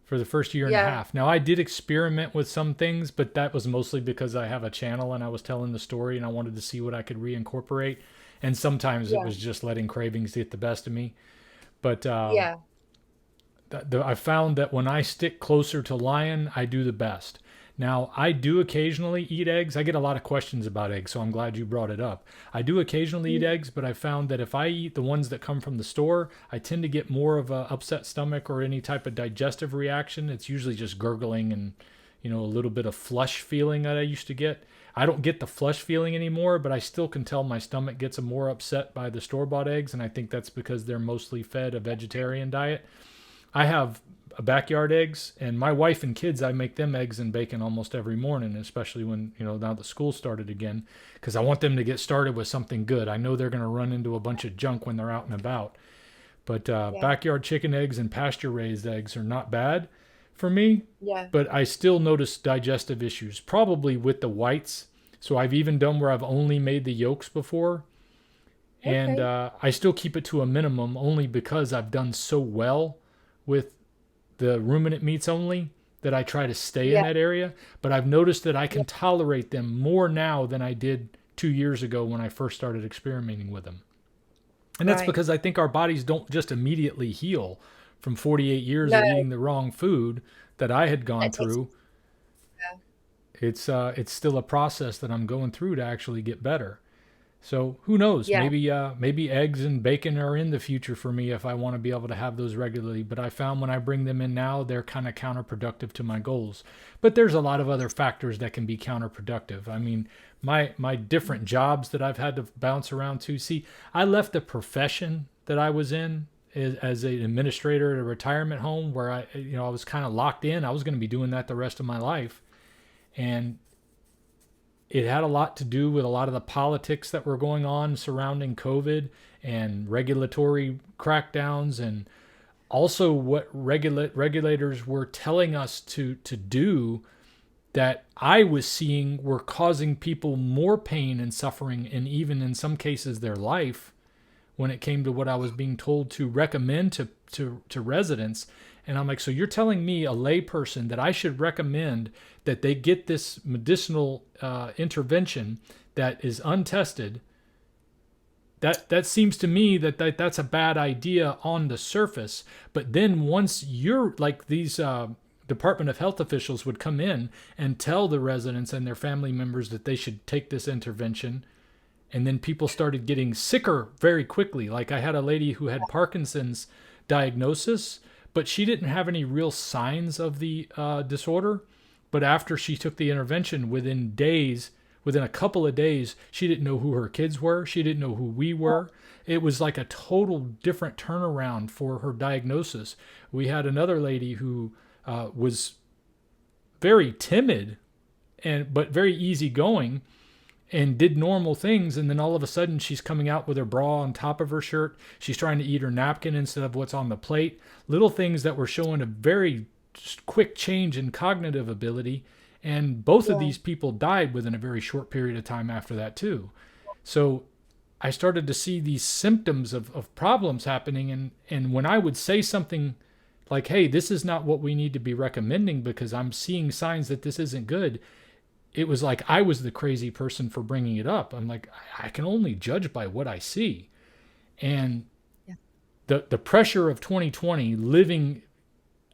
for the first year and a Yeah. half. Now I did experiment with some things, but that was mostly because I have a channel and I was telling the story and I wanted to see what I could reincorporate. And sometimes it Yeah. was just letting cravings get the best of me. But Yeah. I found that when I stick closer to lion, I do the best. Now, I do occasionally eat eggs. I get a lot of questions about eggs, so I'm glad you brought it up. I do occasionally eat Mm. eggs, but I found that if I eat the ones that come from the store, I tend to get more of a upset stomach or any type of digestive reaction. It's usually just gurgling and, a little bit of flush feeling that I used to get. I don't get the flush feeling anymore, but I still can tell my stomach gets more upset by the store-bought eggs, and I think that's because they're mostly fed a vegetarian diet. I have backyard eggs, and my wife and kids, I make them eggs and bacon almost every morning, especially when, now that school started again, because I want them to get started with something good. I know they're going to run into a bunch of junk when they're out and about. But Yeah. backyard chicken eggs and pasture raised eggs are not bad for me, Yeah. but I still notice digestive issues, probably with the whites. So I've even done where I've only made the yolks before. And Okay. I still keep it to a minimum only because I've done so well with the ruminant meats only that I try to stay in Yeah. that area. But I've noticed that I can tolerate them more now than I did 2 years ago when I first started experimenting with them. And that's Right. because I think our bodies don't just immediately heal from 48 years No, of eating the wrong food that I had gone it takes. through. Yeah. It's still a process that I'm going through to actually get better. So who knows? Yeah. Maybe eggs and bacon are in the future for me if I want to be able to have those regularly. But I found when I bring them in now, they're kind of counterproductive to my goals. But there's a lot of other factors that can be counterproductive. I mean, my different jobs that I've had to bounce around to. See, I left the profession that I was in as an administrator at a retirement home where I was kind of locked in. I was going to be doing that the rest of my life, and it had a lot to do with a lot of the politics that were going on surrounding COVID and regulatory crackdowns, and also what regulators were telling us to do that I was seeing were causing people more pain and suffering, and even in some cases their life, when it came to what I was being told to recommend to residents. And I'm like, so you're telling me, a layperson, that I should recommend that they get this medicinal intervention that is untested? That seems to me that's a bad idea on the surface. But then once you're like these Department of Health officials would come in and tell the residents and their family members that they should take this intervention, and then people started getting sicker very quickly. Like I had a lady who had Parkinson's diagnosis, but she didn't have any real signs of the disorder. But after she took the intervention, within a couple of days, she didn't know who her kids were. She didn't know who we were. It was like a total different turnaround for her diagnosis. We had another lady who was very timid but very easygoing and did normal things, and then all of a sudden she's coming out with her bra on top of her shirt. She's trying to eat her napkin instead of what's on the plate. Little things that were showing a very quick change in cognitive ability, and both of Yeah. these people died within a very short period of time after that too. So I started to see these symptoms of problems happening, and when I would say something like, hey, this is not what we need to be recommending because I'm seeing signs that this isn't good, it was like I was the crazy person for bringing it up. I'm like, I can only judge by what I see. And Yeah. the pressure of 2020, living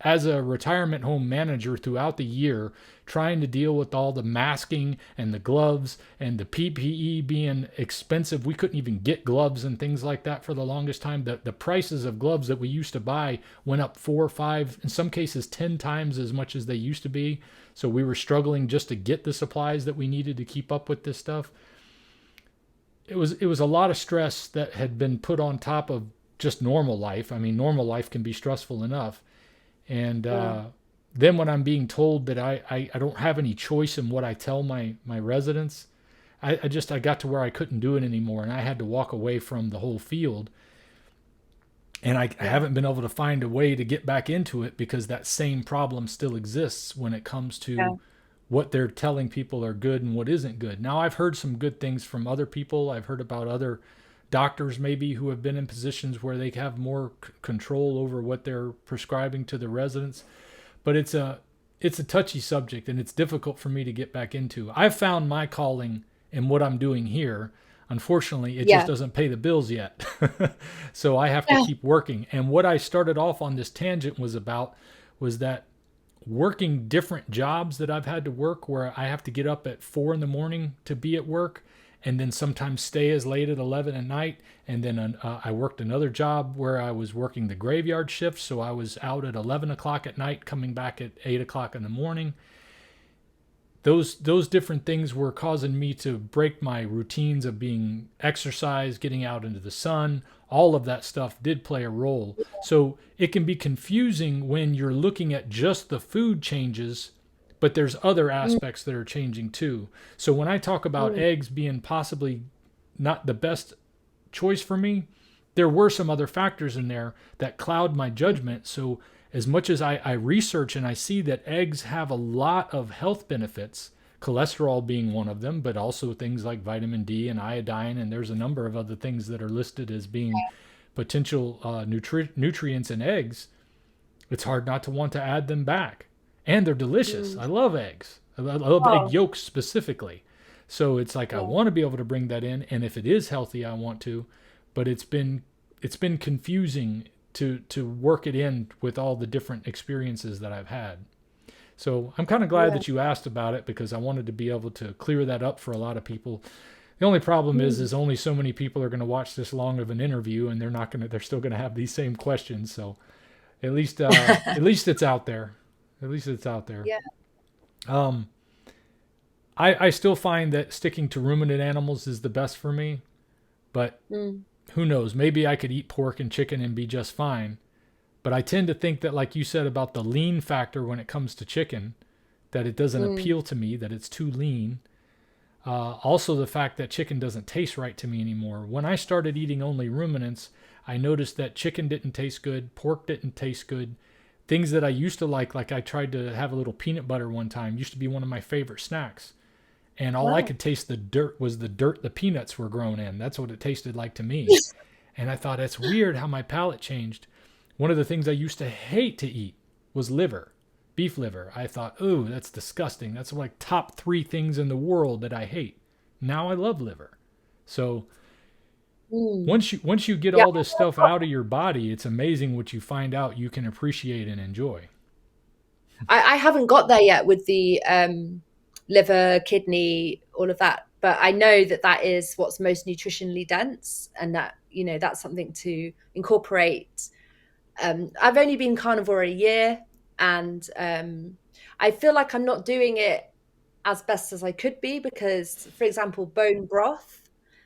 as a retirement home manager throughout the year, trying to deal with all the masking and the gloves and the PPE being expensive. We couldn't even get gloves and things like that for the longest time. The prices of gloves that we used to buy went up 4 or 5, in some cases 10 times as much as they used to be. So we were struggling just to get the supplies that we needed to keep up with this stuff. It was a lot of stress that had been put on top of just normal life. I mean, normal life can be stressful enough. And Yeah. then when I'm being told that I don't have any choice in what I tell my residents, I got to where I couldn't do it anymore, and I had to walk away from the whole field. And I haven't been able to find a way to get back into it because that same problem still exists when it comes Yeah. to what they're telling people are good and what isn't good. Now, I've heard some good things from other people. I've heard about other doctors maybe who have been in positions where they have more control over what they're prescribing to the residents. But it's a touchy subject, and it's difficult for me to get back into. I've found my calling in what I'm doing here. Unfortunately, it just Yeah. doesn't pay the bills yet. So I have to Yeah. keep working. And what I started off on this tangent was that working different jobs that I've had to work where I have to get up at 4 in the morning to be at work, and then sometimes stay as late at 11 at night. And then I worked another job where I was working the graveyard shift. So I was out at 11 o'clock at night, coming back at 8 o'clock in the morning. Those different things were causing me to break my routines of being exercise, getting out into the sun. All of that stuff did play a role. So it can be confusing when you're looking at just the food changes, but there's other aspects that are changing too. So when I talk about eggs being possibly not the best choice for me, there were some other factors in there that cloud my judgment. So as much as I research and I see that eggs have a lot of health benefits, cholesterol being one of them, but also things like vitamin D and iodine, and there's a number of other things that are listed as being potential nutrients in eggs, it's hard not to want to add them back. And they're delicious. I love eggs. I love egg Oh, yolks specifically. So it's like I yeah. want to be able to bring that in, and if it is healthy, I want to. But it's been confusing to work it in with all the different experiences that I've had. So I'm kind of glad Yeah. that you asked about it because I wanted to be able to clear that up for a lot of people. The only problem is only so many people are going to watch this long of an interview, and they're still going to have these same questions. So at least it's out there. At least it's out there. Yeah. Um, I still find that sticking to ruminant animals is the best for me, but Mm. who knows? Maybe I could eat pork and chicken and be just fine. But I tend to think that, like you said about the lean factor when it comes to chicken, that it doesn't Mm. appeal to me, that it's too lean. Also, the fact that chicken doesn't taste right to me anymore. When I started eating only ruminants, I noticed that chicken didn't taste good, pork didn't taste good. Things that I used to like I tried to have a little peanut butter one time, used to be one of my favorite snacks. And all I Wow. could taste the dirt was the dirt the peanuts were grown in. That's what it tasted like to me. And I thought, it's weird how my palate changed. One of the things I used to hate to eat was liver, beef liver. I thought, ooh, that's disgusting. That's like top 3 things in the world that I hate. Now I love liver. So Mm. once you get Yeah. all this stuff out of your body, it's amazing what you find out you can appreciate and enjoy. I haven't got there yet with the liver, kidney, all of that. But I know that that is what's most nutritionally dense, and that, that's something to incorporate. I've only been carnivore a year, and I feel like I'm not doing it as best as I could be because, for example, bone broth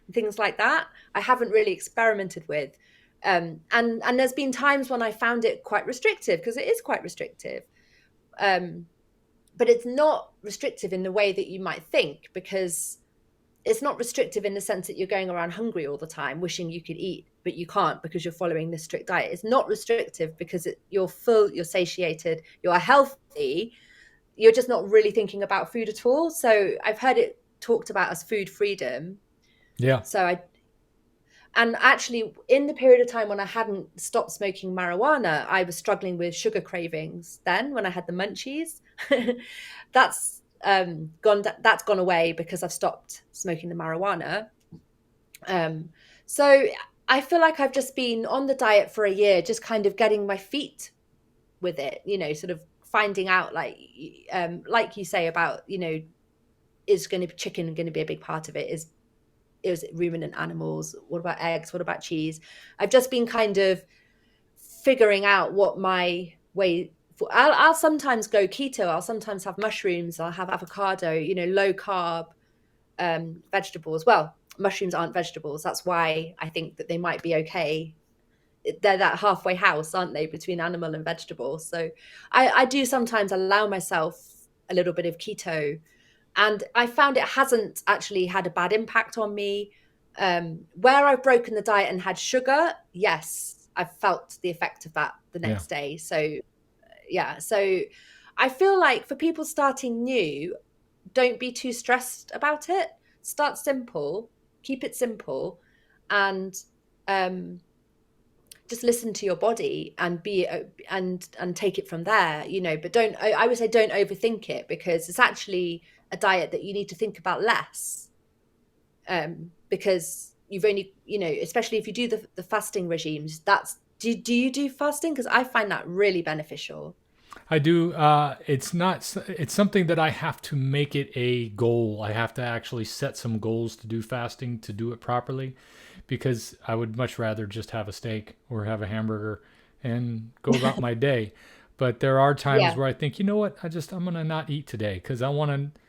and things like that, I haven't really experimented with. And there's been times when I found it quite restrictive because it is quite restrictive. Um, but it's not restrictive in the way that you might think, because it's not restrictive in the sense that you're going around hungry all the time wishing you could eat but you can't because you're following this strict diet. It's not restrictive because you're full, you're satiated, you're healthy, you're just not really thinking about food at all. So I've heard it talked about as food freedom. Yeah. And actually, in the period of time when I hadn't stopped smoking marijuana, I was struggling with sugar cravings then when I had the munchies. That's gone away because I've stopped smoking the marijuana. So I feel like I've just been on the diet for a year, just kind of getting my feet with it, sort of finding out, like you say about, is chicken going to be a big part of it? Is ruminant animals? What about eggs? What about cheese? I've just been kind of figuring out what my way. I'll sometimes go keto. I'll sometimes have mushrooms. I'll have avocado. Low carb vegetables. Well, mushrooms aren't vegetables. That's why I think that they might be okay. They're that halfway house, aren't they, between animal and vegetable? So I do sometimes allow myself a little bit of keto. And I found it hasn't actually had a bad impact on me. Where I've broken the diet and had sugar, yes, I've felt the effect of that the next day. So so I feel like for people starting new, don't be too stressed about it. Start simple, keep it simple, and just listen to your body and and take it from there, but I would say don't overthink it, because it's actually a diet that you need to think about less, because you've only, especially if you do the fasting regimes, do you do fasting? Because I find that really beneficial. I do. It's something that I have to make it a goal. I have to actually set some goals to do fasting, to do it properly, because I would much rather just have a steak or have a hamburger and go about my day. But there are times where I think, you know what, I'm going to not eat today because I want to.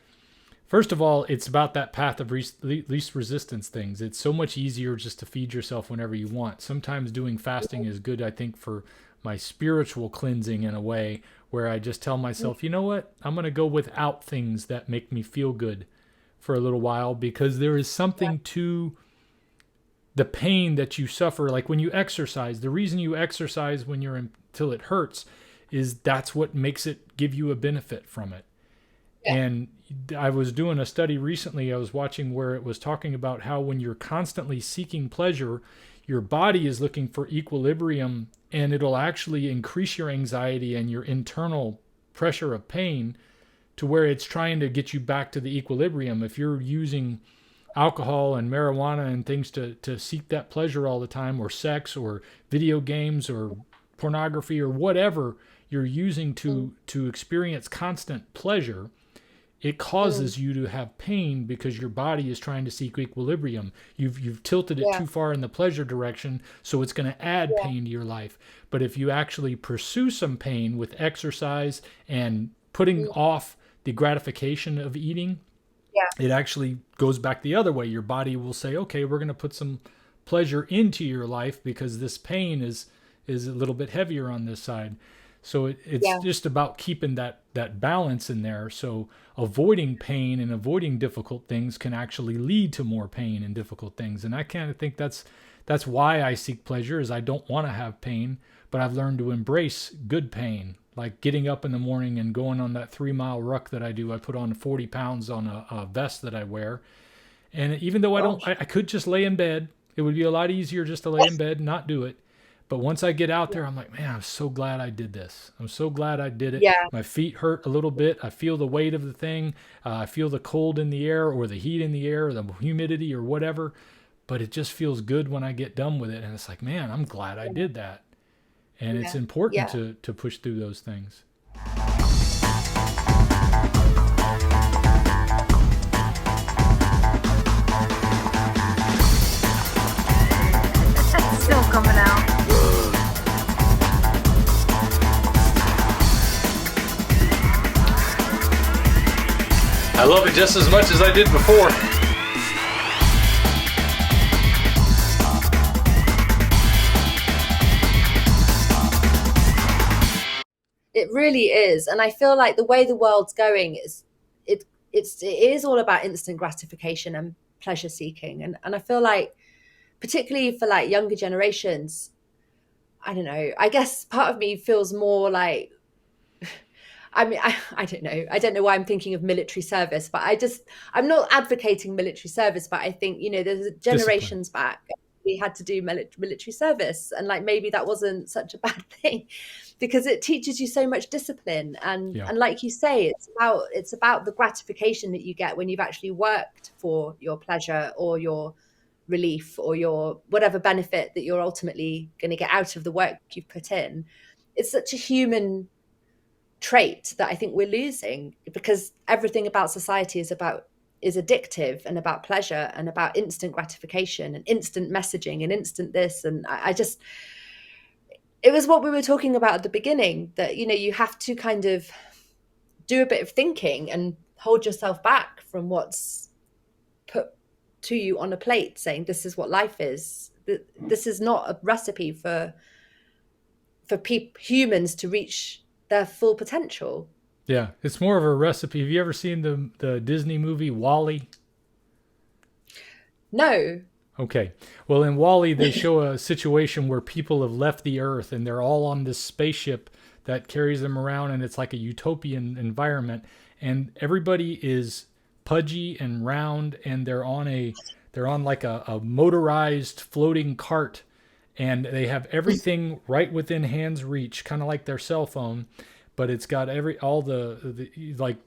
First of all, it's about that path of least resistance things. It's so much easier just to feed yourself whenever you want. Sometimes doing fasting is good, I think, for my spiritual cleansing in a way, where I just tell myself, you know what, I'm going to go without things that make me feel good for a little while, because there is something to the pain that you suffer. Like when you exercise, the reason you exercise when you're until it hurts is that's what makes it give you a benefit from it. And I was doing a study recently I was watching where it was talking about how when you're constantly seeking pleasure, your body is looking for equilibrium, and it'll actually increase your anxiety and your internal pressure of pain to where it's trying to get you back to the equilibrium. If you're using alcohol and marijuana and things to seek that pleasure all the time, or sex or video games or pornography or whatever you're using to experience constant pleasure, it causes you to have pain because your body is trying to seek equilibrium. You've tilted it too far in the pleasure direction, so it's going to add pain to your life. But if you actually pursue some pain with exercise and putting off the gratification of eating, it actually goes back the other way. Your body will say, okay, we're going to put some pleasure into your life because this pain is a little bit heavier on this side. So it's just about keeping that balance in there. So avoiding pain and avoiding difficult things can actually lead to more pain and difficult things. And I kind of think that's why I seek pleasure, is I don't want to have pain, but I've learned to embrace good pain, like getting up in the morning and going on that 3-mile ruck that I do. I put on 40 pounds on a vest that I wear. And even though I could just lay in bed, it would be a lot easier just to lay in bed and not do it. But once I get out there, I'm like, man, I'm so glad I did this. I'm so glad I did it. Yeah. My feet hurt a little bit. I feel the weight of the thing. I feel the cold in the air, or the heat in the air, or the humidity, or whatever. But it just feels good when I get done with it. And it's like, man, I'm glad I did that. And it's important to push through those things. It's still coming out. I love it just as much as I did before. It really is. And I feel like the way the world's going is it is all about instant gratification and pleasure seeking. And I feel like, particularly for like younger generations, I don't know, I guess part of me feels more like, I mean, I don't know. I don't know why I'm thinking of military service, but I'm not advocating military service, but I think, there's generations back, we had to do military service. And like, maybe that wasn't such a bad thing, because it teaches you so much discipline. And like you say, it's about the gratification that you get when you've actually worked for your pleasure or your relief or your whatever benefit that you're ultimately going to get out of the work you've put in. It's such a human trait that I think we're losing, because everything about society is addictive and about pleasure and about instant gratification and instant messaging and instant this. And it was what we were talking about at the beginning, that, you have to kind of do a bit of thinking and hold yourself back from what's put to you on a plate, saying this is what life is. This is not a recipe for humans to reach their full potential. Yeah, it's more of a recipe. Have you ever seen the Disney movie WALL-E? No. Okay. Well, in Wall-E, they show a situation where people have left the Earth and they're all on this spaceship that carries them around, and it's like a utopian environment. And everybody is pudgy and round, and they're on like a motorized floating cart, and they have everything right within hand's reach, kind of like their cell phone, but it's got all the like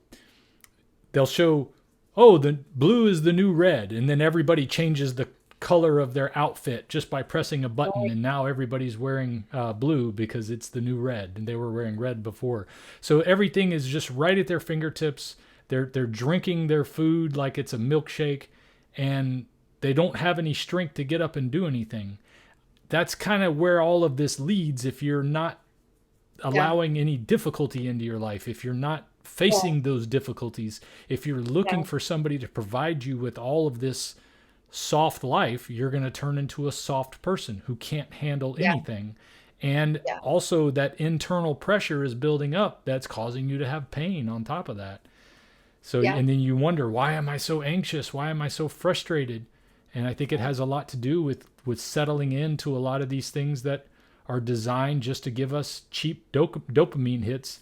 they'll show, oh, the blue is the new red, and then everybody changes the color of their outfit just by pressing a button, and now everybody's wearing blue because it's the new red, and they were wearing red before. So everything is just right at their fingertips. They're drinking their food like it's a milkshake, and they don't have any strength to get up and do anything. That's kind of where all of this leads if you're not allowing any difficulty into your life, if you're not facing those difficulties, if you're looking for somebody to provide you with all of this soft life, you're going to turn into a soft person who can't handle anything. And also that internal pressure is building up that's causing you to have pain on top of that. So, and then you wonder, why am I so anxious? Why am I so frustrated? And I think it has a lot to do with settling into a lot of these things that are designed just to give us cheap dopamine hits.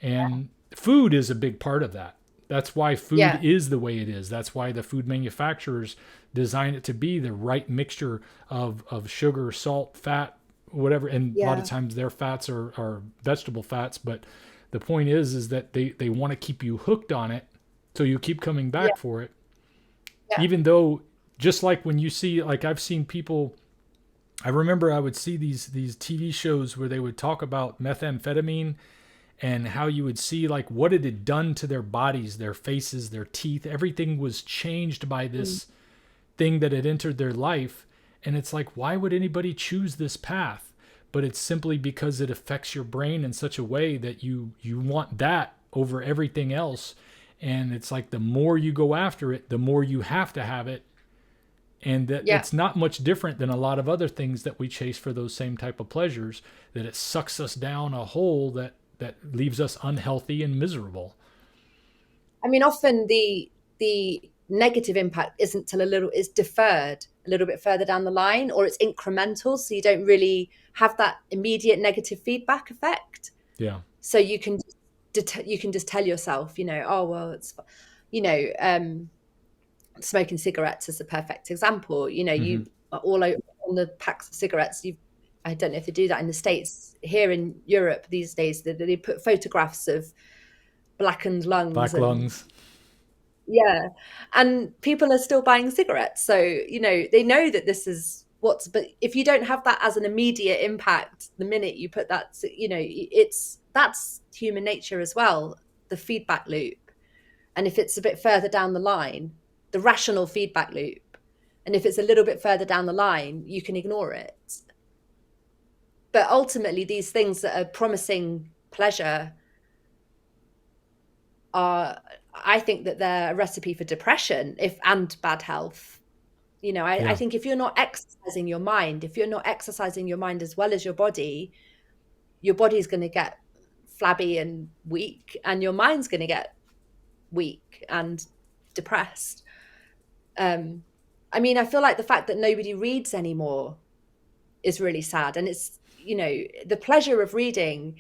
And food is a big part of that. That's why food is the way it is. That's why the food manufacturers design it to be the right mixture of sugar, salt, fat, whatever. And a lot of times their fats are vegetable fats. But the point is that they want to keep you hooked on it, so you keep coming back for it. Even though, just like when you see, like I've seen people, I remember I would see these TV shows where they would talk about methamphetamine and how you would see like what it had done to their bodies, their faces, their teeth. Everything was changed by this thing that had entered their life. And it's like, why would anybody choose this path? But it's simply because it affects your brain in such a way that you want that over everything else. And it's like the more you go after it, the more you have to have it. And that it's not much different than a lot of other things that we chase for those same type of pleasures, that it sucks us down a hole that leaves us unhealthy and miserable. I mean, often the negative impact isn't it's deferred a little bit further down the line, or it's incremental. So you don't really have that immediate negative feedback effect. Yeah. So you can just tell yourself, oh, well, it's, smoking cigarettes is a perfect example. You are all over on the packs of cigarettes. I don't know if they do that in the States. Here in Europe these days, they put photographs of blackened lungs. Yeah. And people are still buying cigarettes. So, they know that this is but if you don't have that as an immediate impact, the minute you put that, that's human nature as well, the feedback loop. And if it's a bit further down the line, the rational feedback loop. And if it's a little bit further down the line, you can ignore it. But ultimately, these things that are promising pleasure I think that they're a recipe for depression and bad health. I think if you're not exercising your mind, as well as your body is going to get flabby and weak, and your mind's going to get weak and depressed. I feel like the fact that nobody reads anymore is really sad. And it's, the pleasure of reading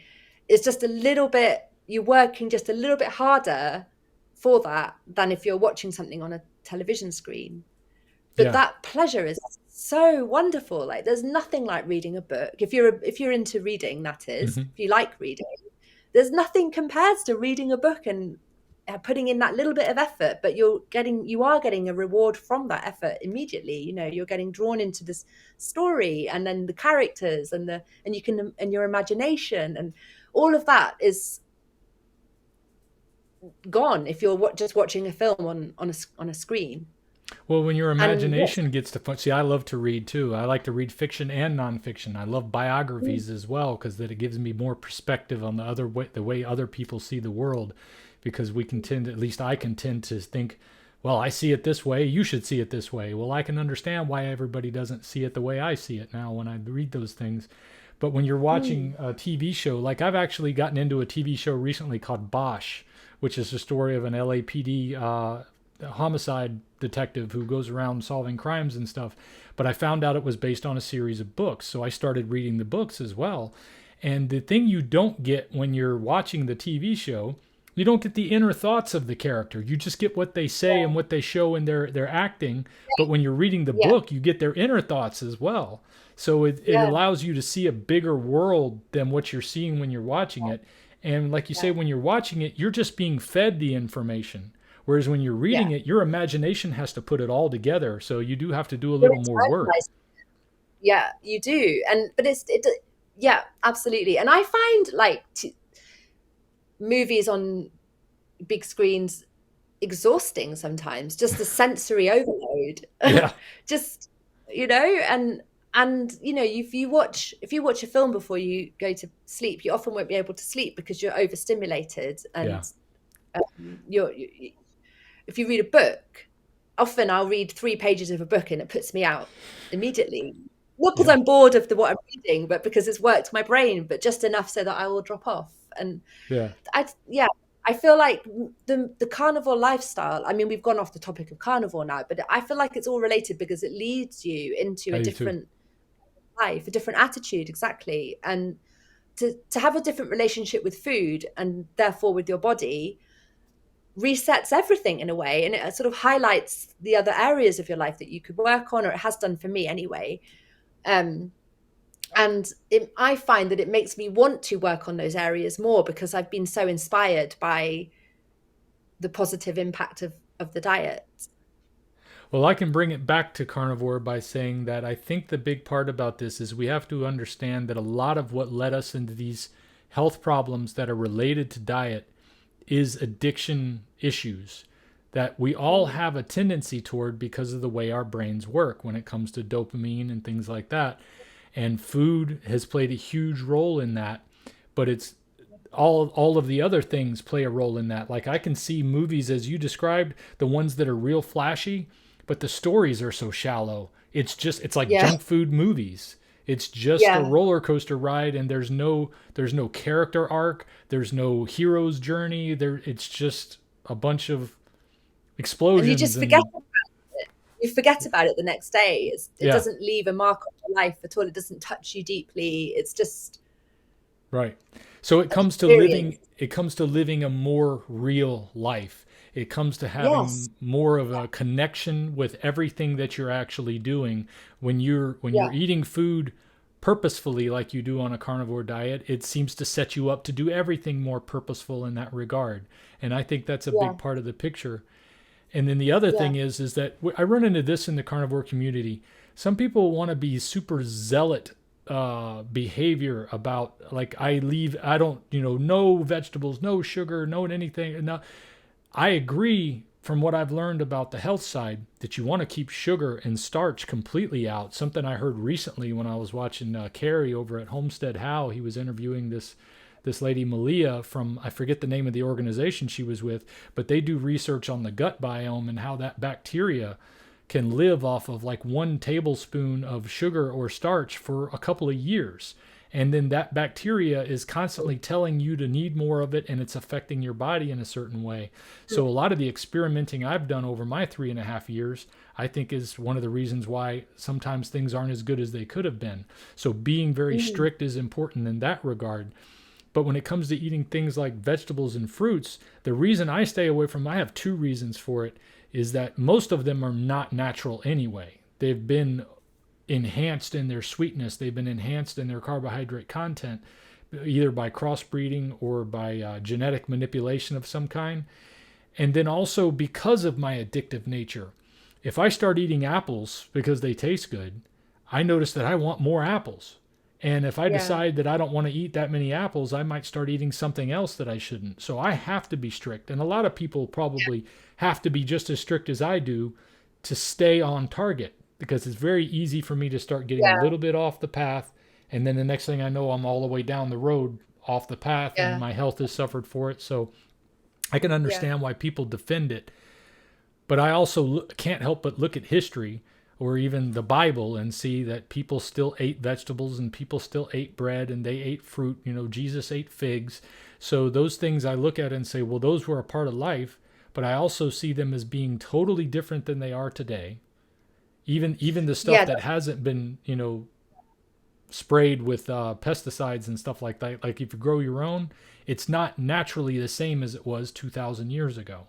is just a little bit, you're working just a little bit harder for that than if you're watching something on a television screen. But that pleasure is so wonderful. Like, there's nothing like reading a book. If you're into reading, that is, if you like reading, there's nothing compared to reading a book and putting in that little bit of effort, but you are getting a reward from that effort immediately. You're getting drawn into this story, and then the characters and your imagination, and all of that is gone if you're just watching a film on a screen. Well, when your imagination gets to fun, see, I love to read too. I like to read fiction and nonfiction. I love biographies as well, because that it gives me more perspective on the way other people see the world. Because at least I can tend to think, well, I see it this way, you should see it this way. Well, I can understand why everybody doesn't see it the way I see it now when I read those things. But when you're watching a TV show, like I've actually gotten into a TV show recently called Bosch, which is the story of an LAPD a homicide detective who goes around solving crimes and stuff. But I found out it was based on a series of books. So I started reading the books as well. And the thing you don't get when you're watching the TV show, you don't get the inner thoughts of the character. You just get what they say and what they show in their acting. But when you're reading the book, you get their inner thoughts as well. So it allows you to see a bigger world than what you're seeing when you're watching it. And like you say, when you're watching it, you're just being fed the information. Whereas when you're reading it, your imagination has to put it all together. So you do have to do a little more work. Yeah, you do. But yeah, absolutely. And I find like movies on big screens exhausting sometimes, just the sensory overload. Yeah. Just, and if you watch a film before you go to sleep, you often won't be able to sleep because you're overstimulated. And if you read a book, often I'll read 3 pages of a book and it puts me out immediately. Not because I'm bored of what I'm reading, but because it's worked my brain, but just enough so that I will drop off. And I feel like the carnivore lifestyle, I mean, we've gone off the topic of carnivore now, but I feel like it's all related because it leads you into a different life, a different attitude, exactly. And to have a different relationship with food and therefore with your body resets everything in a way. And it sort of highlights the other areas of your life that you could work on, or it has done for me anyway. I find that it makes me want to work on those areas more because I've been so inspired by the positive impact of the diet. Well, I can bring it back to carnivore by saying that I think the big part about this is we have to understand that a lot of what led us into these health problems that are related to diet is addiction issues that we all have a tendency toward because of the way our brains work when it comes to dopamine and things like that. And food has played a huge role in that, but it's all of the other things play a role in that. Like I can see movies, as you described, the ones that are real flashy, but the stories are so shallow. It's like junk food movies. It's just a roller coaster ride, and there's no character arc. There's no hero's journey. It's just a bunch of explosions. And you just forget about it. You forget about it the next day. It doesn't leave a mark on your life at all. It doesn't touch you deeply. It's just right. So it comes to living. It comes to living a more real life. It comes to having more of a connection with everything that you're actually doing. When you're eating food purposefully like you do on a carnivore diet, it seems to set you up to do everything more purposeful in that regard. And I think that's a big part of the picture. And then the other thing is that I run into this in the carnivore community. Some people want to be super zealot behavior about, like, I don't, no vegetables, no sugar, no anything. No, I agree from what I've learned about the health side that you want to keep sugar and starch completely out. Something I heard recently when I was watching Carrie over at Homestead How. He was interviewing this lady Malia from, I forget the name of the organization she was with, but they do research on the gut biome and how that bacteria can live off of like 1 tablespoon of sugar or starch for a couple of years. And then that bacteria is constantly telling you to need more of it, and it's affecting your body in a certain way. So a lot of the experimenting I've done over my 3.5 years, I think is one of the reasons why sometimes things aren't as good as they could have been. So being very strict is important in that regard. But when it comes to eating things like vegetables and fruits, the reason I stay away from, I have 2 reasons for it, is that most of them are not natural anyway. They've been enhanced in their sweetness. They've been enhanced in their carbohydrate content, either by crossbreeding or by genetic manipulation of some kind. And then also because of my addictive nature, if I start eating apples because they taste good, I notice that I want more apples. And if I decide that I don't want to eat that many apples, I might start eating something else that I shouldn't. So I have to be strict. And a lot of people probably have to be just as strict as I do to stay on target, because it's very easy for me to start getting a little bit off the path. And then the next thing I know, I'm all the way down the road off the path and my health has suffered for it. So I can understand why people defend it. But I also can't help but look at history or even the Bible and see that people still ate vegetables and people still ate bread and they ate fruit. Jesus ate figs. So those things I look at and say, well, those were a part of life. but I also see them as being totally different than they are today. Even the stuff that hasn't been, sprayed with pesticides and stuff like that. Like if you grow your own, it's not naturally the same as it was 2,000 years ago,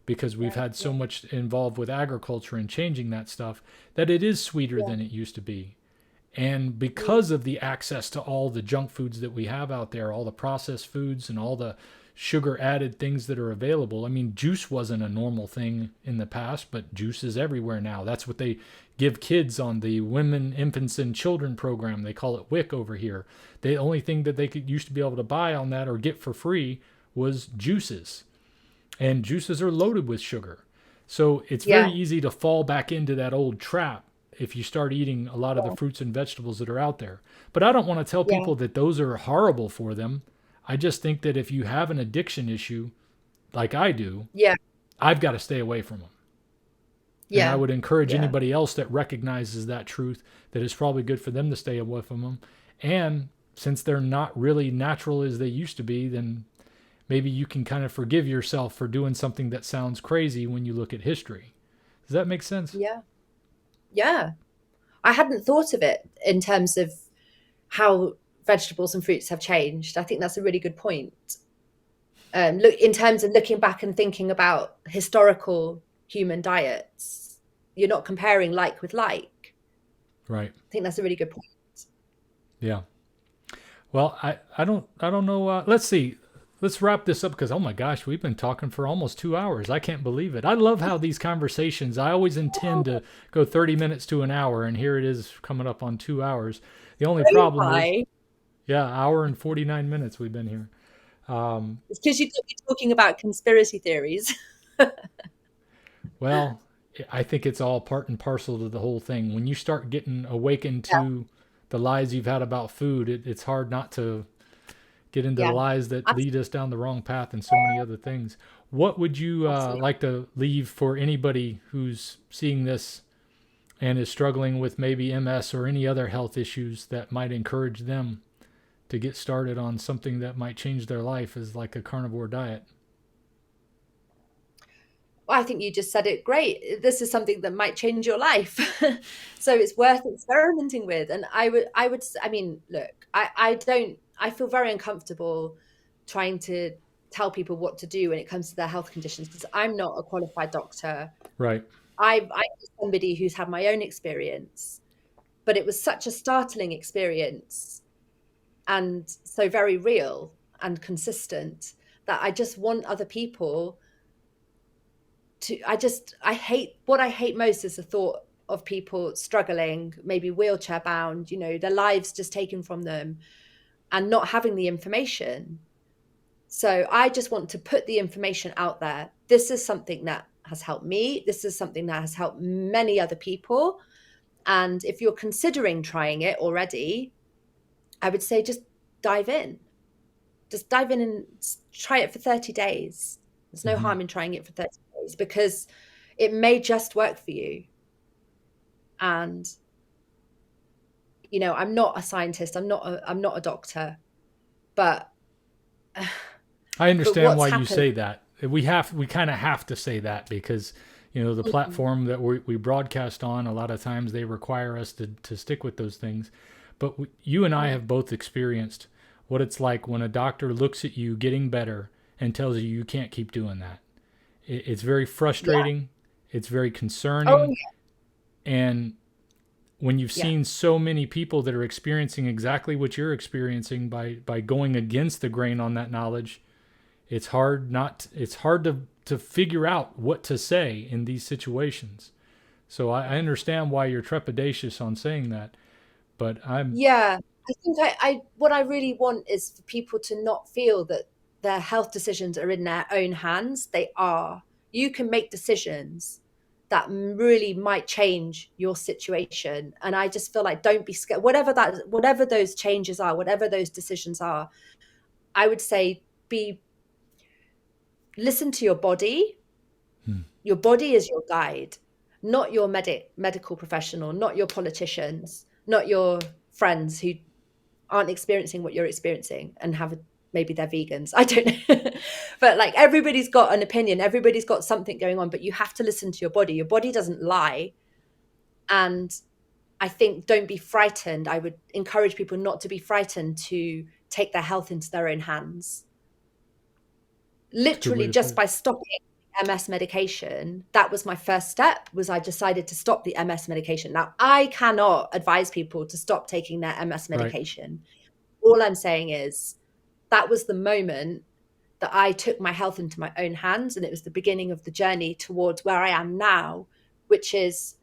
because we've had so much involved with agriculture and changing that stuff that it is sweeter than it used to be. And because of the access to all the junk foods that we have out there, all the processed foods and all the sugar added things that are available. I mean, juice wasn't a normal thing in the past, but juice is everywhere now. That's what they give kids on the Women, Infants, and Children program. They call it WIC over here. The only thing that they used to be able to buy on that or get for free was juices. And juices are loaded with sugar. So it's very easy to fall back into that old trap if you start eating a lot of the fruits and vegetables that are out there. But I don't want to tell people that those are horrible for them. I just think that if you have an addiction issue, like I do, I've got to stay away from them. Yeah. And I would encourage anybody else that recognizes that truth, that it's probably good for them to stay away from them. And since they're not really natural as they used to be, then maybe you can kind of forgive yourself for doing something that sounds crazy when you look at history. Does that make sense? Yeah. Yeah. I hadn't thought of it in terms of how vegetables and fruits have changed. I think that's a really good point. Look, in terms of looking back and thinking about historical human diets, you're not comparing like with like. Right. I think that's a really good point. Yeah. Well, I don't know. Let's see. Let's wrap this up because, oh my gosh, we've been talking for almost 2 hours. I can't believe it. I love how these conversations, I always intend to go 30 minutes to an hour, and here it is coming up on 2 hours. The only problem is, hour and 49 minutes we've been here. It's because you could be talking about conspiracy theories. Well, I think it's all part and parcel to the whole thing. When you start getting awakened to the lies you've had about food, it's hard not to get into the lies that lead us down the wrong path and so many other things. What would you like to leave for anybody who's seeing this and is struggling with maybe MS or any other health issues that might encourage them to get started on something that might change their life, as like a carnivore diet? Well, I think you just said it great. This is something that might change your life. So it's worth experimenting with. And I mean, look, I feel very uncomfortable trying to tell people what to do when it comes to their health conditions, because I'm not a qualified doctor. Right. I'm somebody who's had my own experience, but it was such a startling experience and so very real and consistent that I just want other people to, what I hate most is the thought of people struggling, maybe wheelchair bound, their lives just taken from them and not having the information. So I just want to put the information out there. This is something that has helped me. This is something that has helped many other people. And if you're considering trying it already, I would say just dive in. Just dive in and try it for 30 days. There's no harm in trying it for 30 days because it may just work for you. And, I'm not a scientist. I'm not a doctor, but I understand why you say that. We kind of have to say that because, the platform that we broadcast on, a lot of times they require us to stick with those things. But you and I have both experienced what it's like when a doctor looks at you getting better and tells you can't keep doing that. It's very frustrating. Yeah. It's very concerning. Oh, yeah. And when you've seen so many people that are experiencing exactly what you're experiencing by going against the grain on that knowledge, it's hard to figure out what to say in these situations. So I understand why you're trepidatious on saying that, but I think what I really want is for people to not feel that their health decisions are in their own hands. They are. You can make decisions that really might change your situation. And I just feel like don't be scared. Whatever those changes are, whatever those decisions are, I would say listen to your body. Your body is your guide, not your medical professional, not your politicians, not your friends who aren't experiencing what you're experiencing and have maybe they're vegans. I don't know. But like everybody's got an opinion. Everybody's got something going on, but you have to listen to your body. Your body doesn't lie. And I think don't be frightened. I would encourage people not to be frightened to take their health into their own hands. Literally just by stopping MS medication, that was my first step, was I decided to stop the MS medication. Now, I cannot advise people to stop taking their MS medication. Right. All I'm saying is that was the moment that I took my health into my own hands, and it was the beginning of the journey towards where I am now, which is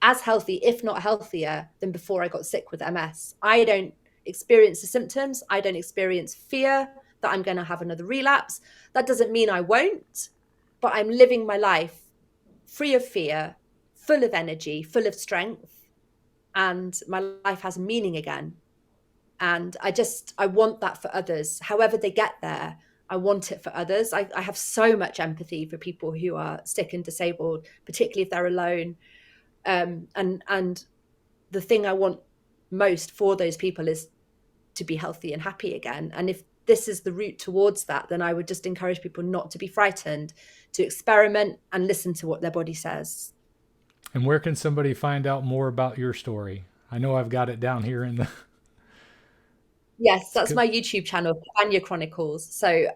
as healthy, if not healthier, than before I got sick with MS. I don't experience the symptoms. I don't experience fear that I'm going to have another relapse. That doesn't mean I won't, but I'm living my life free of fear, full of energy, full of strength, and my life has meaning again. And I want that for others. However they get there, I want it for others. I have so much empathy for people who are sick and disabled, particularly if they're alone. And the thing I want most for those people is to be healthy and happy again. And if this is the route towards that, then I would just encourage people not to be frightened, to experiment and listen to what their body says. And where can somebody find out more about your story? I know I've got it down here in the... Yes, that's my YouTube channel, Anya Chronicles. So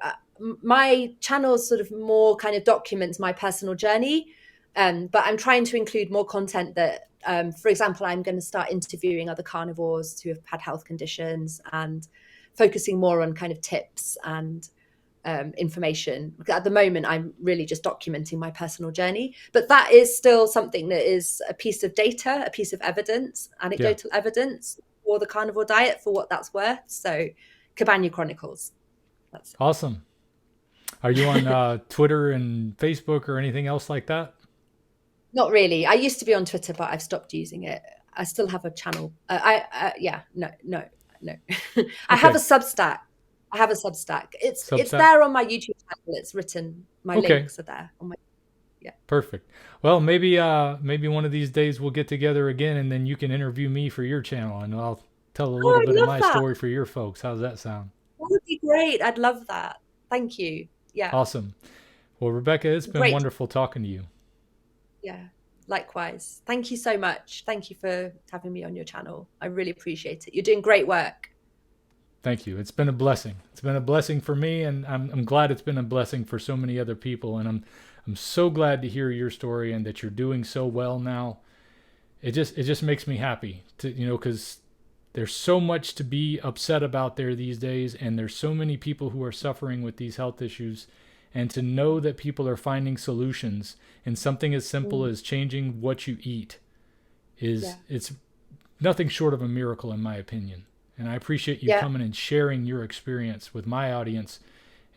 my channel sort of more kind of documents my personal journey, but I'm trying to include more content that, for example, I'm going to start interviewing other carnivores who have had health conditions and focusing more on kind of tips and information. At the moment, I'm really just documenting my personal journey, but that is still something that is a piece of data, a piece of evidence, anecdotal evidence for the carnivore diet, for what that's worth. So Cabana Chronicles. That's awesome. Are you on Twitter and Facebook or anything else like that? Not really. I used to be on Twitter, but I've stopped using it. I still have a channel. No. I have a Substack. It's there on my YouTube channel. It's written. My links are there on my. Yeah. Perfect. Well, maybe one of these days we'll get together again, and then you can interview me for your channel, and I'll tell a little bit of my story for your folks. How's that sound? That would be great. I'd love that. Thank you. Yeah. Awesome. Well, Rebecca, it's been wonderful talking to you. Yeah. Likewise. Thank you so much. Thank you for having me on your channel. I really appreciate it. You're doing great work. Thank you. It's been a blessing. It's been a blessing for me, and I'm glad it's been a blessing for so many other people. And I'm so glad to hear your story and that you're doing so well now. It just makes me happy to, because there's so much to be upset about there these days, and there's so many people who are suffering with these health issues, and to know that people are finding solutions in something as simple as changing what you eat it's nothing short of a miracle, in my opinion. And I appreciate you coming and sharing your experience with my audience.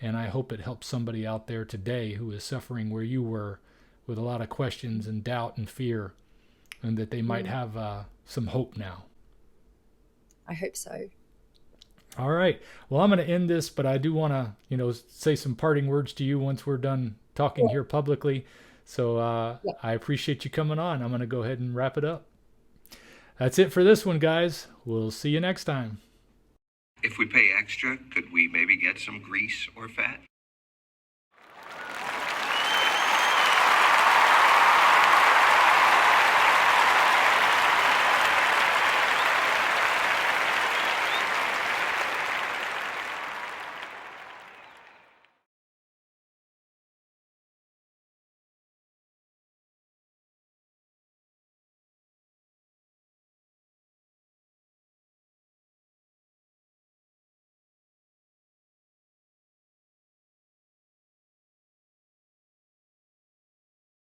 And I hope it helps somebody out there today who is suffering where you were, with a lot of questions and doubt and fear, and that they might have some hope now. I hope so. All right. Well, I'm going to end this, but I do want to, say some parting words to you once we're done talking here publicly. So I appreciate you coming on. I'm going to go ahead and wrap it up. That's it for this one, guys. We'll see you next time. If we pay extra, could we maybe get some grease or fat?